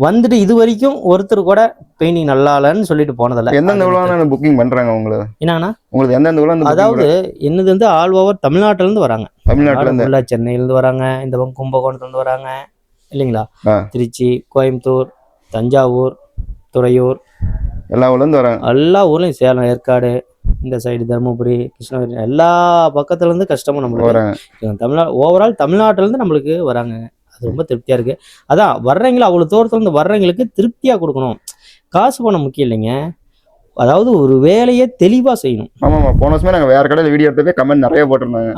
வந்துட்டு இது வரைக்கும் ஒருத்தர் கூட பெயிண்டிங் நல்லா இல்லைன்னு சொல்லிட்டு போனதில்லை. எந்தெந்த விழா புக்கிங் பண்றாங்க உங்களுக்கு? என்னன்னா உங்களுக்கு எந்தெந்த விழா? அதாவது என்னது வந்து ஆல் ஓவர் தமிழ்நாட்டுல இருந்து வராங்க. தமிழ்நாட்டுல சென்னையில இருந்து வராங்க, இந்த பக்கம் கும்பகோணத்துல இருந்து வராங்க இல்லைங்களா, திருச்சி, கோயம்புத்தூர், தஞ்சாவூர், துறையூர், எல்லா ஊர்லேருந்து வராங்க. எல்லா ஊர்லேயும், சேலம், ஏற்காடு, இந்த சைடு தருமபுரி, கிருஷ்ணகிரி, எல்லா பக்கத்துலேருந்து கஸ்டமர் நம்மளுக்கு வராங்க. ஓவரால் தமிழ்நாட்டிலேருந்து நம்மளுக்கு வராங்க. அது ரொம்ப திருப்தியாக இருக்குது. அதான் வர்றவங்களும் அவ்வளோ தூரத்துலேருந்து வர்றவங்களுக்கு திருப்தியாக கொடுக்கணும். காசு பணம் முக்கியம் இல்லைங்க, அதாவது ஒரு வேலையை தெளிவாக செய்யணும். ஆமாம், போன வருஷமே நாங்கள் வேறு கடையில் வீடியோ எடுத்தப்பே கமெண்ட் நிறைய போட்டிருந்தாங்க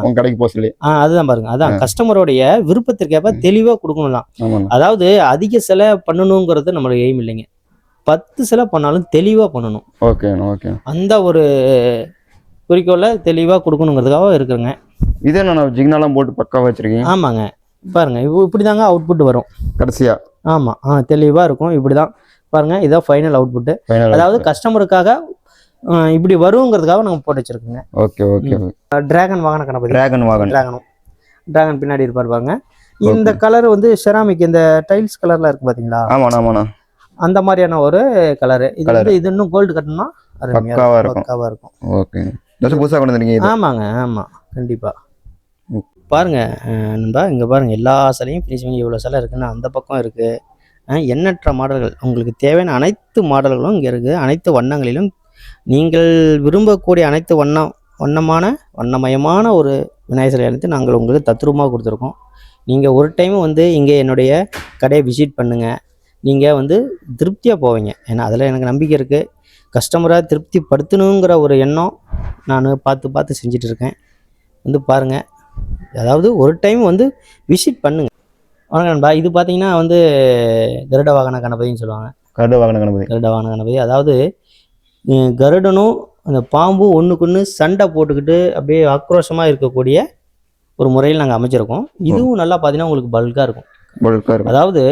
உங்கள் கடைக்கு போக சொல்லி. அதுதான் பாருங்க, அதான் கஸ்டமருடைய விருப்பத்திற்கேற்ப தெளிவாக கொடுக்கணும் தான். அதாவது அதிக செலவு பண்ணணுங்கிறது நம்மளுக்கு எய்ம் இல்லைங்க. 10 செலவு பண்ணாலும் தெளிவாக பண்ணணும். Okay okay. அந்த ஒரு குறிக்கோளை தெளிவாக கொடுக்கணுங்கிறதுக்காக இருக்குங்க. இதே நான் ஜிக்னாலாம் போட்டு பக்காவாக வச்சுருக்கேன். ஆமாங்க, பாருங்க இப்படி தாங்க அவுட்புட் வரும் கடைசியாக. ஆமாம், தெளிவாக இருக்கும். இப்படி தான் பாருங்க, இதான் ஃபைனல் அவுட்புட்டு. அதாவது கஸ்டமருக்காக இப்படி வருங்கிறதுக்காக நம்ம போட்டு வச்சுருக்கோங்க. Okay okay. டிராகன் வாகன கணபதி. டிராகன் பின்னாடி இருப்பார் பாருங்க. இந்த கலர் வந்து செராமிக், இந்த டைல்ஸ் கலர்ல இருக்கு பார்த்தீங்களா? ஆமாண்ணா, அந்த மாதிரியான ஒரு கலரு. இது வந்து இது இன்னும் கோல்டு கட்டணும்னா பக்காவா இருக்கும். ஓகே. புதுசாக கொண்டு வந்தீங்க? ஆமாங்க, ஆமாம், கண்டிப்பா. பாருங்க நண்பா, இங்கே பாருங்க எல்லா சிலையும் ஃபினிஷிங் இவ்வளோ சிலை இருக்குன்னா அந்த பக்கம் இருக்கு. எண்ணற்ற மாடல்கள், உங்களுக்கு தேவையான அனைத்து மாடல்களும் இங்கே இருக்குது. அனைத்து வண்ணங்களிலும் நீங்கள் விரும்பக்கூடிய அனைத்து வண்ணமயமான ஒரு விநாயகர் சிலை அனைத்து நாங்கள் உங்களுக்கு தத்ரூபமாக கொடுத்துருக்கோம். நீங்கள் ஒரு டைம் வந்து இங்கே என்னுடைய கடையை விசிட் பண்ணுங்கள், நீங்கள் வந்து திருப்தியாக போவீங்க. ஏன்னா அதில் எனக்கு நம்பிக்கை இருக்குது. கஸ்டமரை திருப்திப்படுத்தணுங்கிற ஒரு எண்ணம் நான் பார்த்து செஞ்சிட்ருக்கேன். வந்து பாருங்கள், அதாவது ஒரு டைம் வந்து விசிட் பண்ணுங்க. வணக்கம் நண்பா. இது பார்த்தீங்கன்னா வந்து கருட வாகன கணபதின்னு சொல்லுவாங்க. கருட வாகன கணபதி. கருட வாகன கணபதி அதாவது கருடனும் அந்த பாம்பும் ஒன்றுக்குன்னு சண்டை போட்டுக்கிட்டு அப்படியே ஆக்ரோஷமாக இருக்கக்கூடிய ஒரு முறையில் நாங்கள் அமைச்சிருக்கோம். இதுவும் நல்லா பார்த்தீங்கன்னா உங்களுக்கு பல்காக இருக்கும். அதாவது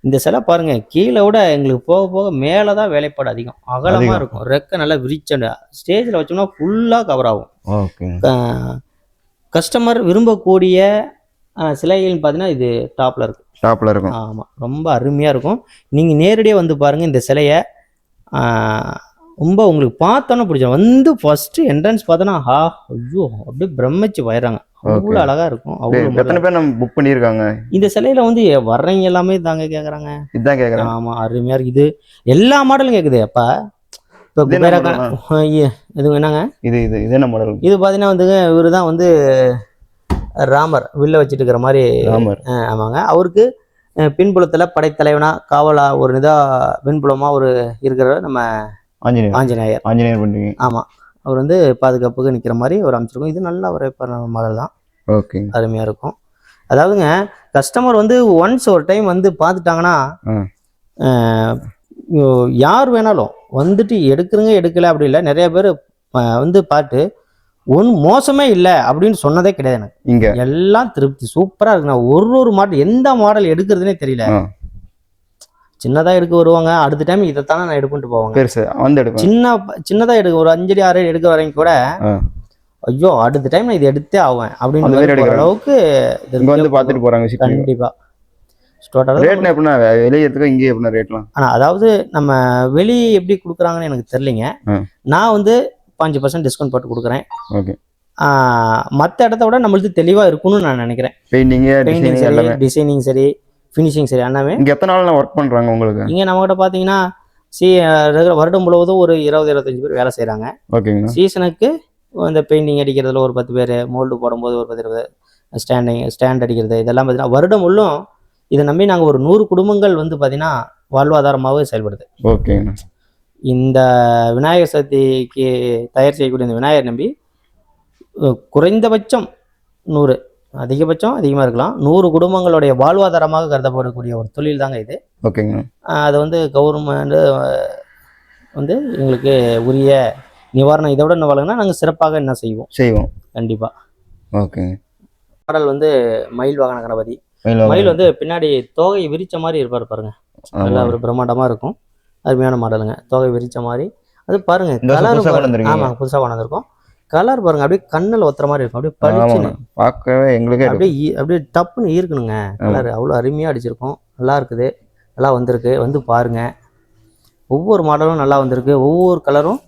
இந்த சிலை பாருங்க, கீழே விட எங்களுக்கு போக போக மேலே தான் வேலைப்பாடு அதிகம், அகலமாக இருக்கும். ரெக்கை நல்லா விரிச்ச ஸ்டேஜில் வச்சோம்னா ஃபுல்லாக கவர் ஆகும். கஸ்டமர் விரும்பக்கூடிய சிலைகள்னு பார்த்தீங்கன்னா இது டாப்பில் இருக்கும். ஆமாம், ரொம்ப அருமையாக இருக்கும். நீங்கள் நேரடியாக வந்து பாருங்கள் இந்த சிலையை. ரொம்ப உங்களுக்கு பார்த்தோன்னே பிடிச்சோம். வந்து ஃபர்ஸ்ட் என்ட்ரன்ஸ் பார்த்தோன்னா ஐயோ அப்படியே பிரமிச்சு போயிடுறாங்க. அவ்வளோ அழகா இருக்கும். எத்தனை பேர் நம்ம புக் பண்ணியிருக்காங்க இந்த சிலையில வந்து வர்றவங்க எல்லாமே தாங்க கேட்குறாங்க. இதுதான் கேட்குறாங்க. ஆமாம், அருமையாக இருக்குது. இது எல்லா மாடலும் கேட்குது. அப்போ இப்போ இது என்னங்க இது என்ன மாடல்? இது பார்த்தீங்கன்னா வந்துங்க இவர் தான் வந்து ராமர் வில்ல வச்சுட்டு இருக்கிற மாதிரி. ஆமாங்க, அவருக்கு பின்புலத்தில் படைத்தலைவனா காவலா ஒரு பின்புலமாக ஒரு இருக்கிற நம்ம ஆஞ்சநேயர் பண்ணுறீங்க. ஆமாம், அவர் வந்து பாதுகாப்புக்கு நிற்கிற மாதிரி ஒரு அமைச்சிருக்கும். இது நல்ல ஒரு மாடல் தான். ஓகே, அருமையாக இருக்கும். அதாவதுங்க கஸ்டமர் வந்து ஒன்ஸ் ஒரு டைம் வந்து பார்த்துட்டாங்கன்னா யார் வேணாலும் வந்துட்டு எடுக்கிறங்க எடுக்கல அப்படி இல்லை. நிறைய பேர் வந்து பார்த்து மோசமே இல்லை அப்படின்னு சொன்னதே கிடையாது. எனக்கு இங்கே எல்லாம் திருப்தி சூப்பராக இருக்குண்ணா. ஒரு மாடல் எந்த மாடல் எடுக்கிறதுனே தெரியல. சின்னதாக எடுக்க வருவாங்க, அடுத்த டைம் இதைத்தானே நான் எடுப்பிட்டு போவாங்க. சின்னதாக எடுக்க ஒரு 5 6 எடுக்க வரீங்க கூட ஐயோ அடுத்த டைம் நான் இதை எடுத்தே ஆவேன் அப்படின்னு அளவுக்கு வந்து பார்த்துட்டு போறாங்க. கண்டிப்பாக ஆனால் அதாவது நம்ம வெளியே எப்படி கொடுக்குறாங்கன்னு எனக்கு தெரியலைங்க. நான் வந்து 5% டிஸ்கவுண்ட் போட்டு கொடுக்குறேன். மற்ற இடத்த விட நம்மளுக்கு தெளிவாக இருக்கும்னு நான் நினைக்கிறேன். டிசைனிங் சரி, ஃபினிஷிங் சரி, எல்லாமே. இங்கே எத்தனை நாள் ஒர்க் பண்ணுறாங்க உங்களுக்கு? இங்கே நம்மகிட்ட பார்த்தீங்கன்னா வருடம் முழுவதும் ஒரு 20-25 பேர் வேலை செய்கிறாங்க. ஓகேங்க. சீசனுக்கு இந்த பெயிண்டிங் அடிக்கிறதுல ஒரு 10 பேர், மோல்டு போடும்போது ஒரு 10-20, ஸ்டாண்ட் அடிக்கிறது, இதெல்லாம் பார்த்தீங்கன்னா வருடம் முள்ளும் இதை நம்பி நாங்கள் ஒரு 100 குடும்பங்கள் வந்து பார்த்தீங்கன்னா வாழ்வாதாரமாகவே செயல்படுது. ஓகேங்க. இந்த விநாயகர் சதுர்த்திக்கு தயார் செய்யக்கூடிய இந்த விநாயகர் நம்பி குறைந்தபட்சம் 100, அதிகபட்சம் அதிகமாக இருக்கலாம், 100 குடும்பங்களுடைய வாழ்வாதாரமாக கருதப்படக்கூடிய ஒரு தொழில் தாங்க இது. ஓகேங்க. அதை வந்து கவர்மெண்ட் வந்து எங்களுக்கு உரிய நிவாரணம் இதை விட என்ன வழங்கினா நாங்கள் சிறப்பாக என்ன செய்வோம் கண்டிப்பாக. ஓகேங்க. மாடல் வந்து மயில் வாகன கணபதி. மயில் வந்து பின்னாடி தோகை விரிச்ச மாதிரி இருப்பார் பாருங்க, நல்லா ஒரு பிரம்மாண்டமாக இருக்கும். அருமையான மாடலுங்க, தோகை விரிச்ச மாதிரி. அது பாருங்க கலர். ஆமாம், புதுசாக வளர்ந்துருக்கும். கலர் பாருங்க, அப்படியே கண்ணில் ஒத்துற மாதிரி இருக்கும். அப்படியே பளிச்சுன்னு பார்க்கவே எங்களுக்கு அப்படியே டப்புன்னு ஈர்க்கணுங்க. கலர் அவ்வளோ அருமையாக அடிச்சிருக்கும். நல்லா இருக்குது, நல்லா வந்திருக்கு. வந்து பாருங்க, ஒவ்வொரு மாடலும் நல்லா வந்திருக்கு. ஒவ்வொரு கலரும்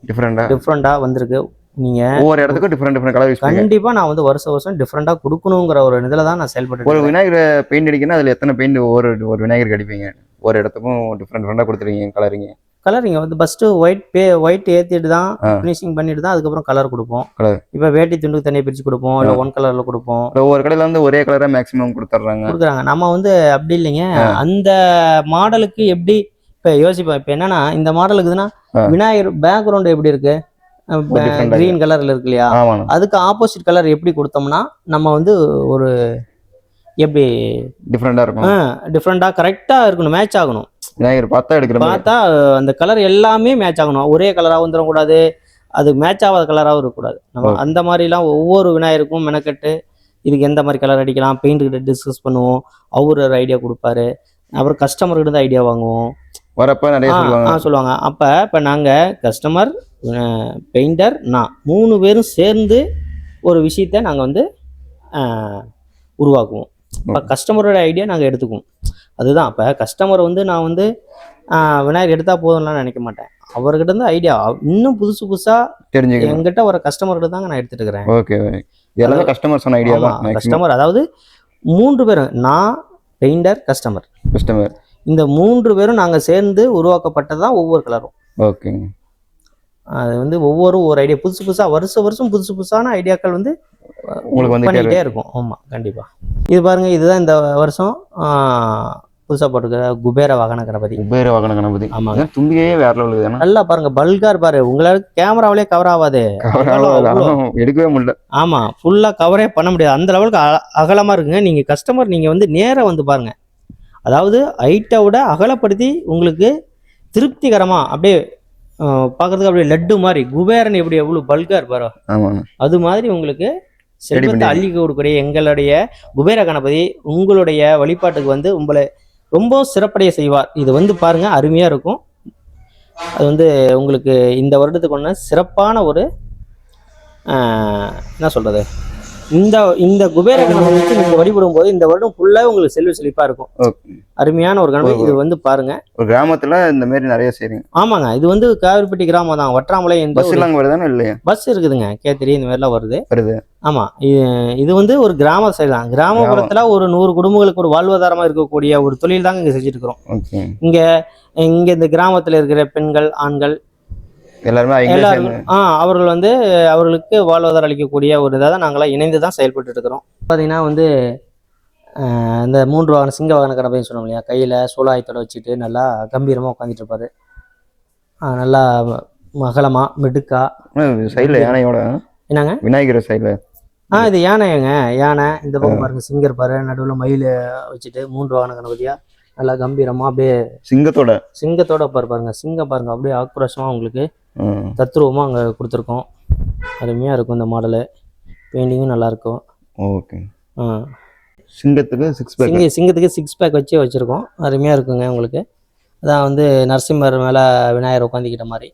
டிஃப்ரெண்டாக வந்திருக்கு. நீங்கள் ஒவ்வொரு இடத்துக்கும் டிஃப்ரெண்ட் கலர் யூஸ் பண்ணுங்க. கண்டிப்பாக நான் வந்து வருஷம் டிஃப்ரெண்டாக கொடுக்கணுங்கிற ஒரு இதில் தான் நான் செயல்பட்டு. ஒரு விநாயகர் பெயிண்ட் அடிக்கணும், அதில் எத்தனை பெயிண்ட் ஒரு விநாயகருக்கு அடிப்பீங்க? ஒரு இடத்துக்கும் டிஃப்ரெண்டாக கொடுத்துருவீங்க கலரிங்க வந்து ஃபஸ்ட்டு ஒயிட் ஏற்றிட்டு தான் ஃபினிஷிங் பண்ணிட்டு தான் அதுக்கப்புறம் கலர் கொடுப்போம். இப்போ வேட்டி துண்டுக்கு தனியாக பிரித்து கொடுப்போம், இல்லை 1 கலரில் கொடுப்போம். ஒவ்வொரு கடையில் வந்து ஒரே கலராக மேக்ஸிமம் கொடுக்குறாங்க. நம்ம வந்து அப்படி இல்லைங்க. அந்த மாடலுக்கு எப்படி இப்போ யோசிப்போம். இப்போ என்னன்னா இந்த மாடலுக்குதுன்னா விநாயகர் பேக்ரவுண்டு எப்படி இருக்கு, கிரீன் கலர்ல இருக்கு இல்லையா, அதுக்கு ஆப்போசிட் கலர் எப்படி கொடுத்தோம்னா நம்ம வந்து ஒரு எப்படி டிஃப்ரெண்டா கரெக்டா இருக்கணும், மேட்ச் ஆகணும். பார்த்தா அந்த கலர் எல்லாமே மேட்ச் ஆகணும். ஒரே கலராக வந்துடக்கூடாது, அது மேட்ச் ஆகாத கலராகவும் இருக்கக்கூடாது. நம்ம அந்த மாதிரிலாம் ஒவ்வொரு விநாயகருக்கும் மெனக்கெட்டு இதுக்கு எந்த மாதிரி கலர் அடிக்கலாம் பெயிண்ட்டுக்கிட்ட டிஸ்கஸ் பண்ணுவோம். அவரு ஒரு ஐடியா கொடுப்பாரு, அப்புறம் கஸ்டமர்கிட்ட தான் ஐடியா வாங்குவோம். வரப்ப நிறைய சொல்லுவாங்க. இப்போ நாங்கள் கஸ்டமர், பெயிண்டர், நான் 3 பேரும் சேர்ந்து ஒரு விஷயத்த நாங்கள் வந்து உருவாக்குவோம். இப்போ கஸ்டமரோட ஐடியா நாங்கள் எடுத்துக்குவோம். அதுதான். இப்போ கஸ்டமர் வந்து நான் வந்து விநாயகர் எடுத்தால் போதும்லாம் நினைக்க மாட்டேன். அவர்கிட்ட இருந்து ஐடியா இன்னும் புதுசாக தெரிஞ்சுக்க எங்கிட்ட ஒரு கஸ்டமர்கிட்ட தாங்க நான் எடுத்துட்டு இருக்கிறேன். ஓகே, இதெல்லாம் கஸ்டமர் சொன்ன ஐடியா தான். கஸ்டமர் அதாவது 3 பேரும், நான், பெயிண்டர், கஸ்டமர், இந்த 3 பேரும் நாங்கள் சேர்ந்து உருவாக்கப்பட்டதான் ஒவ்வொரு கலரும். ஓகேங்க. அது வந்து ஒவ்வொரு ஐடியா புதுசாக வருஷம் புதுசான ஐடியாக்கள் வந்து உங்களுக்கு பண்ணிக்கிட்டே இருக்கும். ஆமாம், கண்டிப்பாக. இது பாருங்கள், இதுதான் இந்த வருஷம் புதுசாக போட்டிருக்கிற குபேர வாகன கணபதி. குபேர வாகன கணபதி. ஆமாங்க. தும்பியே வேற லெவலுக்கு தானே. நல்லா பாருங்க, பல்கார் பாரு, உங்களால கேமராவிலே கவர் ஆகாது. எடுக்கவே முடியல. ஆமா, ஃபுல்லா கவரே பண்ண முடியாது, அந்த லெவலுக்கு அகலமா இருக்குங்க. நீங்க கஸ்டமர் நீங்க வந்து நேரா வந்து பாருங்க. அதாவது ஹைட்டை விட அகலப்படுத்தி உங்களுக்கு திருப்திகரமா அப்படியே பார்க்கறதுக்கு அப்படியே லட்டு மாதிரி குபேரன் எப்படி எவ்வளவு பல்கார் பாரு. ஆமாங்க. அது மாதிரி உங்களுக்கு செல்வத்தை அள்ளி கொடுக்கக்கூடிய எங்களுடைய குபேர கணபதி உங்களுடைய வழிபாட்டுக்கு வந்து உங்களை ரொம்ப சிறப்படைய செய்வார். இது வந்து பாருங்க, அருமையா இருக்கும். அது வந்து உங்களுக்கு இந்த வருடத்துக்கு ஒன்று சிறப்பான ஒரு என்ன சொல்றது, இந்த குபேர கணபதிக்கு நீங்க வழிபடும் போது இந்த வருடம் ஃபுல்லா உங்களுக்கு செல்வ செழிப்பா இருக்கும். அருமையான ஒரு கணபதி. இது வந்து பாருங்க, ஒரு கிராமத்துல இந்த மாதிரி நிறைய செய்றீங்க. ஆமாங்க. இது வந்து காவிரிப்பட்டி கிராமம் தான், வற்றாமலை. பஸ் எல்லாம் வருதானே? இல்லையா, பஸ் இருக்குதுங்க, கேத்திரி இந்த மாதிரிலாம் வருது. ஆமா, இது வந்து ஒரு கிராம சைடு தான். கிராமப்புறத்துல ஒரு 100 குடும்பங்களுக்கு ஒரு வாழ்வாதாரமா இருக்கக்கூடிய ஒரு தொழில் தாங்க இங்க செஞ்சுட்டு இருக்கிறோம். இங்க இந்த கிராமத்துல இருக்கிற பெண்கள், ஆண்கள் எல்லாரும் அவர்கள் வந்து அவர்களுக்கு வாழ்வாதாரம் அளிக்கக்கூடிய ஒரு இதாக தான் நாங்களாம் இணைந்து தான் செயல்பட்டு இருக்கிறோம். பார்த்தீங்கன்னா வந்து இந்த 3 வாகன சிங்க வாகன கணபதினு சொன்னோம் இல்லையா, கையில் சூலாயத்தோட வச்சுட்டு நல்லா கம்பீரமாக உட்காந்துட்டு இருப்பாரு. நல்லா மகளமா மிடுக்கா சைடில் யானையோட என்னங்க விநாயகர் சைடில் இது யானைங்க. யானை இந்த பக்கம் பாருங்க, சிங்கர் பாரு, நடுவில் மயில் வச்சுட்டு 3 வாகன கணபதியா நல்லா கம்பீரமா அப்படியே சிங்கத்தோட பாருங்க. சிங்கம் பாருங்க, அப்படியே ஆக்ரோஷமா உங்களுக்கு தத்ரூபமா அங்கே கொடுத்துருக்கோம். அருமையா இருக்கும் இந்த மாடலு. பெயிண்டிங்கும் நல்லா இருக்கும். ஓகே. சிங்கத்துக்கு 6 பேக் வச்சு வச்சிருக்கோம். அருமையா இருக்குங்க உங்களுக்கு. அதான் வந்து நரசிம்மர் மேலே விநாயகர் உட்காந்துக்கிட்ட மாதிரி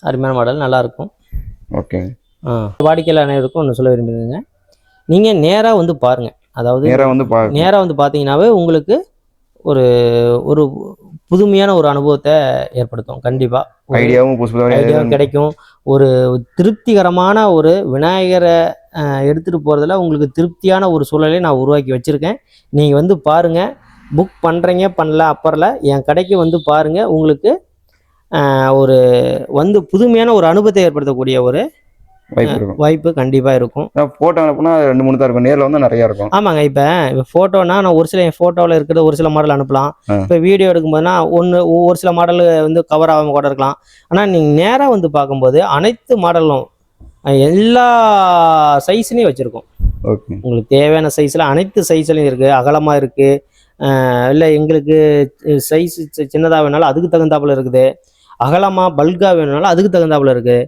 அருமையான மாடல், நல்லா இருக்கும். ஓகே. வாடிக்கையாளர் அனைவருக்கும் ஒன்று சொல்ல விரும்புகிறேங்க, நீங்கள் நேராக வந்து பாருங்க. அதாவது நேராக வந்து பார்த்தீங்கன்னாவே உங்களுக்கு ஒரு ஒரு புதுமையான ஒரு அனுபவத்தை ஏற்படுத்தும். கண்டிப்பாக ஐடியாவும் கிடைக்கும். ஒரு திருப்திகரமான ஒரு விநாயகரை எடுத்துகிட்டு போகிறதுல உங்களுக்கு திருப்தியான ஒரு சூழலை நான் உருவாக்கி வச்சுருக்கேன். நீங்கள் வந்து பாருங்கள், புக் பண்ணுறீங்க பண்ணல அப்புறம்ல என் கடைக்கு வந்து பாருங்கள். உங்களுக்கு ஒரு வந்து புதுமையான ஒரு அனுபவத்தை ஏற்படுத்தக்கூடிய ஒரு வாய்ப்பு கண்டிப்பா இருக்கும். போட்டோ அனுப்புனா 2-3 தான் இருக்கும், நேரில் வந்து நிறைய இருக்கும். ஆமாங்க. இப்போ போட்டோனா நான் ஒரு சில என் போட்டோவில் இருக்கிற ஒரு சில மாடல் அனுப்பலாம். இப்போ வீடியோ எடுக்கும்போதுனா ஒரு சில மாடல் வந்து கவர் ஆகாம கூட இருக்கலாம். ஆனால் நீங்கள் நேராக வந்து பார்க்கும்போது அனைத்து மாடலும் எல்லா சைஸ்லையும் வச்சுருக்கோம். உங்களுக்கு தேவையான சைஸில் அனைத்து சைஸ்லையும் இருக்குது. அகலமாக இருக்குது, இல்லை எங்களுக்கு சைஸ் சின்னதாக வேணாலும் அதுக்கு தகுந்தாப்புல இருக்குது, அகலமாக பல்காக வேணுனாலும் அதுக்கு தகுந்தாப்புல இருக்குது.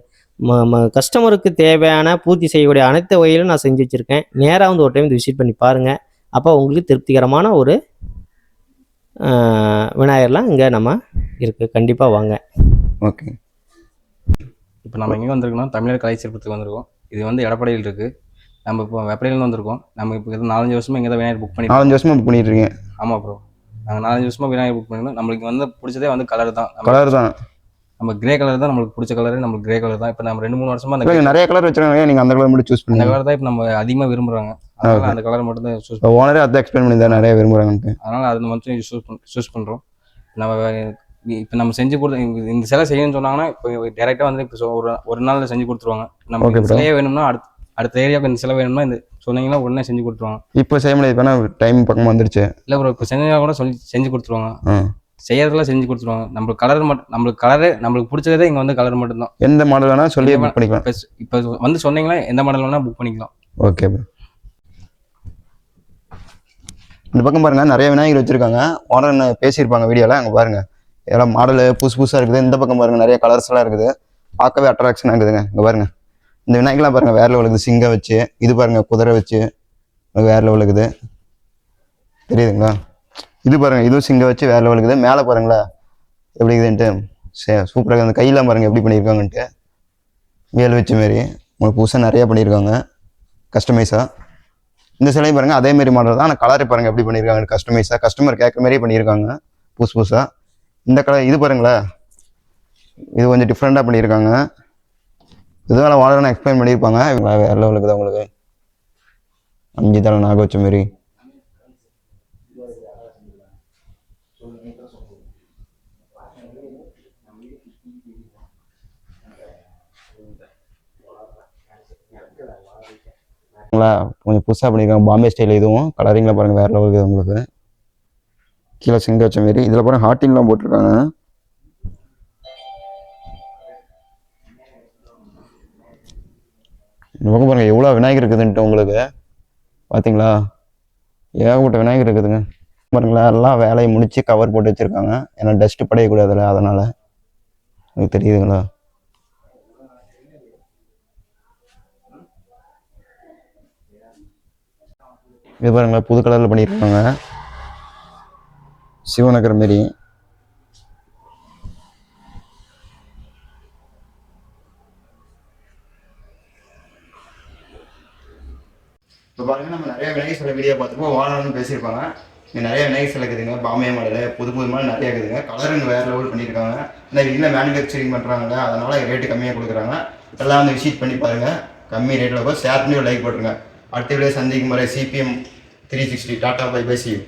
கஸ்டமருக்கு தேவையான பூர்த்தி செய்யக்கூடிய அனைத்து வகையிலும் நான் செஞ்சு வச்சுருக்கேன். நேராக வந்து ஒரு டைம் விசிட் பண்ணி பாருங்கள். அப்போ உங்களுக்கு திருப்திகரமான ஒரு விநாயகர்லாம் இங்கே நம்ம இருக்குது. கண்டிப்பாக வாங்க. ஓகே. இப்போ நம்ம எங்கே வந்திருக்கோம்னா தமிழர் கலை சிற்பத்துக்கு வந்திருக்கோம். இது வந்து எடப்பாடியில் இருக்குது. நம்ம இப்போ வெப்படையிலேருந்து வந்திருக்கோம். நம்ம இப்போ 4-5 வருஷமாக இங்கே தான் விநாயகர் புக் பண்ணி 4-5 வருஷமாக புக் பண்ணிட்டு இருக்கீங்க? ஆமாம் ப்ரோ, நாங்கள் 4-5 வருஷமாக விநாயகர் புக் பண்ணியிருந்தோம். நம்மளுக்கு வந்து பிடிச்சதே வந்து கலர் தான். நம்ம கிரே கலர் தான் நம்மளுக்கு பிடிச்ச கலர். நம்மளுக்கு கிரே கலர் தான். இப்போ நம்ம 2-3 வருஷமா அந்த நிறைய கலர் வச்சிருக்காங்க, நீங்க அந்த கலர் மட்டும் சூஸ் பண்ணி? அந்த கலர் தான் இப்போ நம்ம அதிகமாக விரும்புறாங்க. அதனால அந்த கலர் மட்டும் தான் சூஸ் பண்ணுறோம். ஓனரே அதை எக்ஸ்பிளைன் பண்ணி தான் நிறைய விரும்புறாங்க. அதனால அது மட்டும் சூஸ் பண்ணுறோம். இப்போ நம்ம செஞ்சு கொடுத்து இந்த சிலை செய்யணும்னு சொன்னாங்கன்னா இப்போ டேரெக்டாக வந்து இப்போ ஒரு நாளில் செஞ்சு கொடுத்துருவாங்க. நம்ம சிலையே வேணும்னா அடுத்த ஏரியாவுக்கு இந்த சிலை வேணும்னா இந்த சொன்னீங்கன்னா உடனே செஞ்சு கொடுத்துருவாங்க. இப்போ செய்ய முடியாது, டைம் பக்கமாக வந்துருச்சு. இல்லை ப்ரோ, இப்போ செஞ்சா கூட செஞ்சு கொடுத்துருவாங்க. செய்யறதுலாம் செஞ்சு கொடுத்துருவாங்க. நம்மளுக்கு கலர் மட்டும், நம்மளுக்கு பிடிச்சதே இங்கே வந்து கலர் மட்டும்தான். எந்த மாடல் வேணா சொல்லி புக் பண்ணிக்கலாம். இப்போ வந்து சொன்னீங்கன்னா எந்த மாடல் வேணா புக் பண்ணிக்கலாம். Okay bro. இந்த பக்கம் பாருங்க, நிறைய விநாயகர் வச்சிருக்காங்க. ஓனர் பேசியிருப்பாங்க வீடியோவில், அங்கே பாருங்க எல்லாம் மாடல் புதுசாக இருக்குது. இந்த பக்கம் பாருங்க நிறைய கலர்ஸ் எல்லாம் இருக்குது, பார்க்கவே அட்ராக்ஷனாக இருக்குதுங்க. இங்கே பாருங்க இந்த விநாயகர்லாம் பாருங்க வேற லெவல் இருக்குது. சிங்கம் வச்சு, இது பாருங்க குதிரை வச்சு வேற லெவல் இருக்குது, தெரியுதுங்களா? இது பாருங்க, இதுவும் சிங்கம் வச்சு வேற லெவல் இருக்குது. மேலே பாருங்களா எப்படி இருக்குதுன்ட்டு, சூப்பராக. அந்த கையெல்லாம் பாருங்க எப்படி பண்ணியிருக்காங்கன்ட்டு, வேல் வச்ச மாரி உங்களுக்கு புதுசாக நிறையா பண்ணியிருக்காங்க கஸ்டமைஸாக. இந்த சிலையும் பாருங்க அதே மாதிரி மாடல் தான், ஆனால் கலரை பாருங்க எப்படி பண்ணியிருக்காங்க கஸ்டமைஸாக. கஸ்டமர் கேட்குற மாதிரியே பண்ணியிருக்காங்க புதுசாக. இந்த கலர் இது பாருங்களா, இது கொஞ்சம் டிஃப்ரெண்டாக பண்ணியிருக்காங்க. இதுதான் வாடகை எக்ஸ்பிளைன் பண்ணியிருப்பாங்க. இவங்க வேற லெவலுக்கு தான் உங்களுக்கு 5 தலை நாக வச்ச மாரி. கொஞ்சம் புதுசாக பண்ணியிருக்காங்க பாம்பே ஸ்டைல். இதுவும் கலரிங்கில் பாருங்கள் வேறு லெவலுக்கு உங்களுக்கு. கீழே சிங்க வச்ச மாரி. இதில் பாருங்க ஹார்டின்லாம் போட்டிருக்காங்க. இந்த பக்கம் பாருங்க எவ்வளோ விநாயகர் இருக்குதுன்ட்டு உங்களுக்கு பார்த்தீங்களா, ஏகப்பட்ட விநாயகர் இருக்குதுங்க. பாருங்களா எல்லாம் வேலையை முடிச்சு கவர் போட்டு வச்சுருக்காங்க. ஏன்னா டஸ்ட்டு படையக்கூடாதுல்ல, அதனால். உங்களுக்கு தெரியுதுங்களா? இது பாருங்களா புது கலரில் பண்ணியிருக்காங்க, சிவனகர் மாரி. இப்போ பாருங்க நம்ம நிறைய விநாயகர் சிலை வீடியோ பார்த்துப்போம், வாழணும்னு பேசியிருப்பாங்க. இங்கே நிறைய விநாயகர் சிலை இருக்குதுங்க, பாம்பே மாடல் புது புது மாடல் நிறைய இருக்குதுங்க. கலருங்க வேறு லெவல் பண்ணியிருக்காங்க. இந்த வீட்டில் மேனுஃபேக்சரிங் பண்ணுறாங்க, அதனால் ரேட்டு கம்மியாக கொடுக்குறாங்க. எல்லாம் வந்து விசிட் பண்ணி பாருங்கள், கம்மி ரேட்டில் இருக்கும். ஷேர் பண்ணி ஒரு லைக் போட்டுருங்க. அடுத்த வீடியோ சந்திக்கும் முறை CPM 360. Tata bye bye, see you.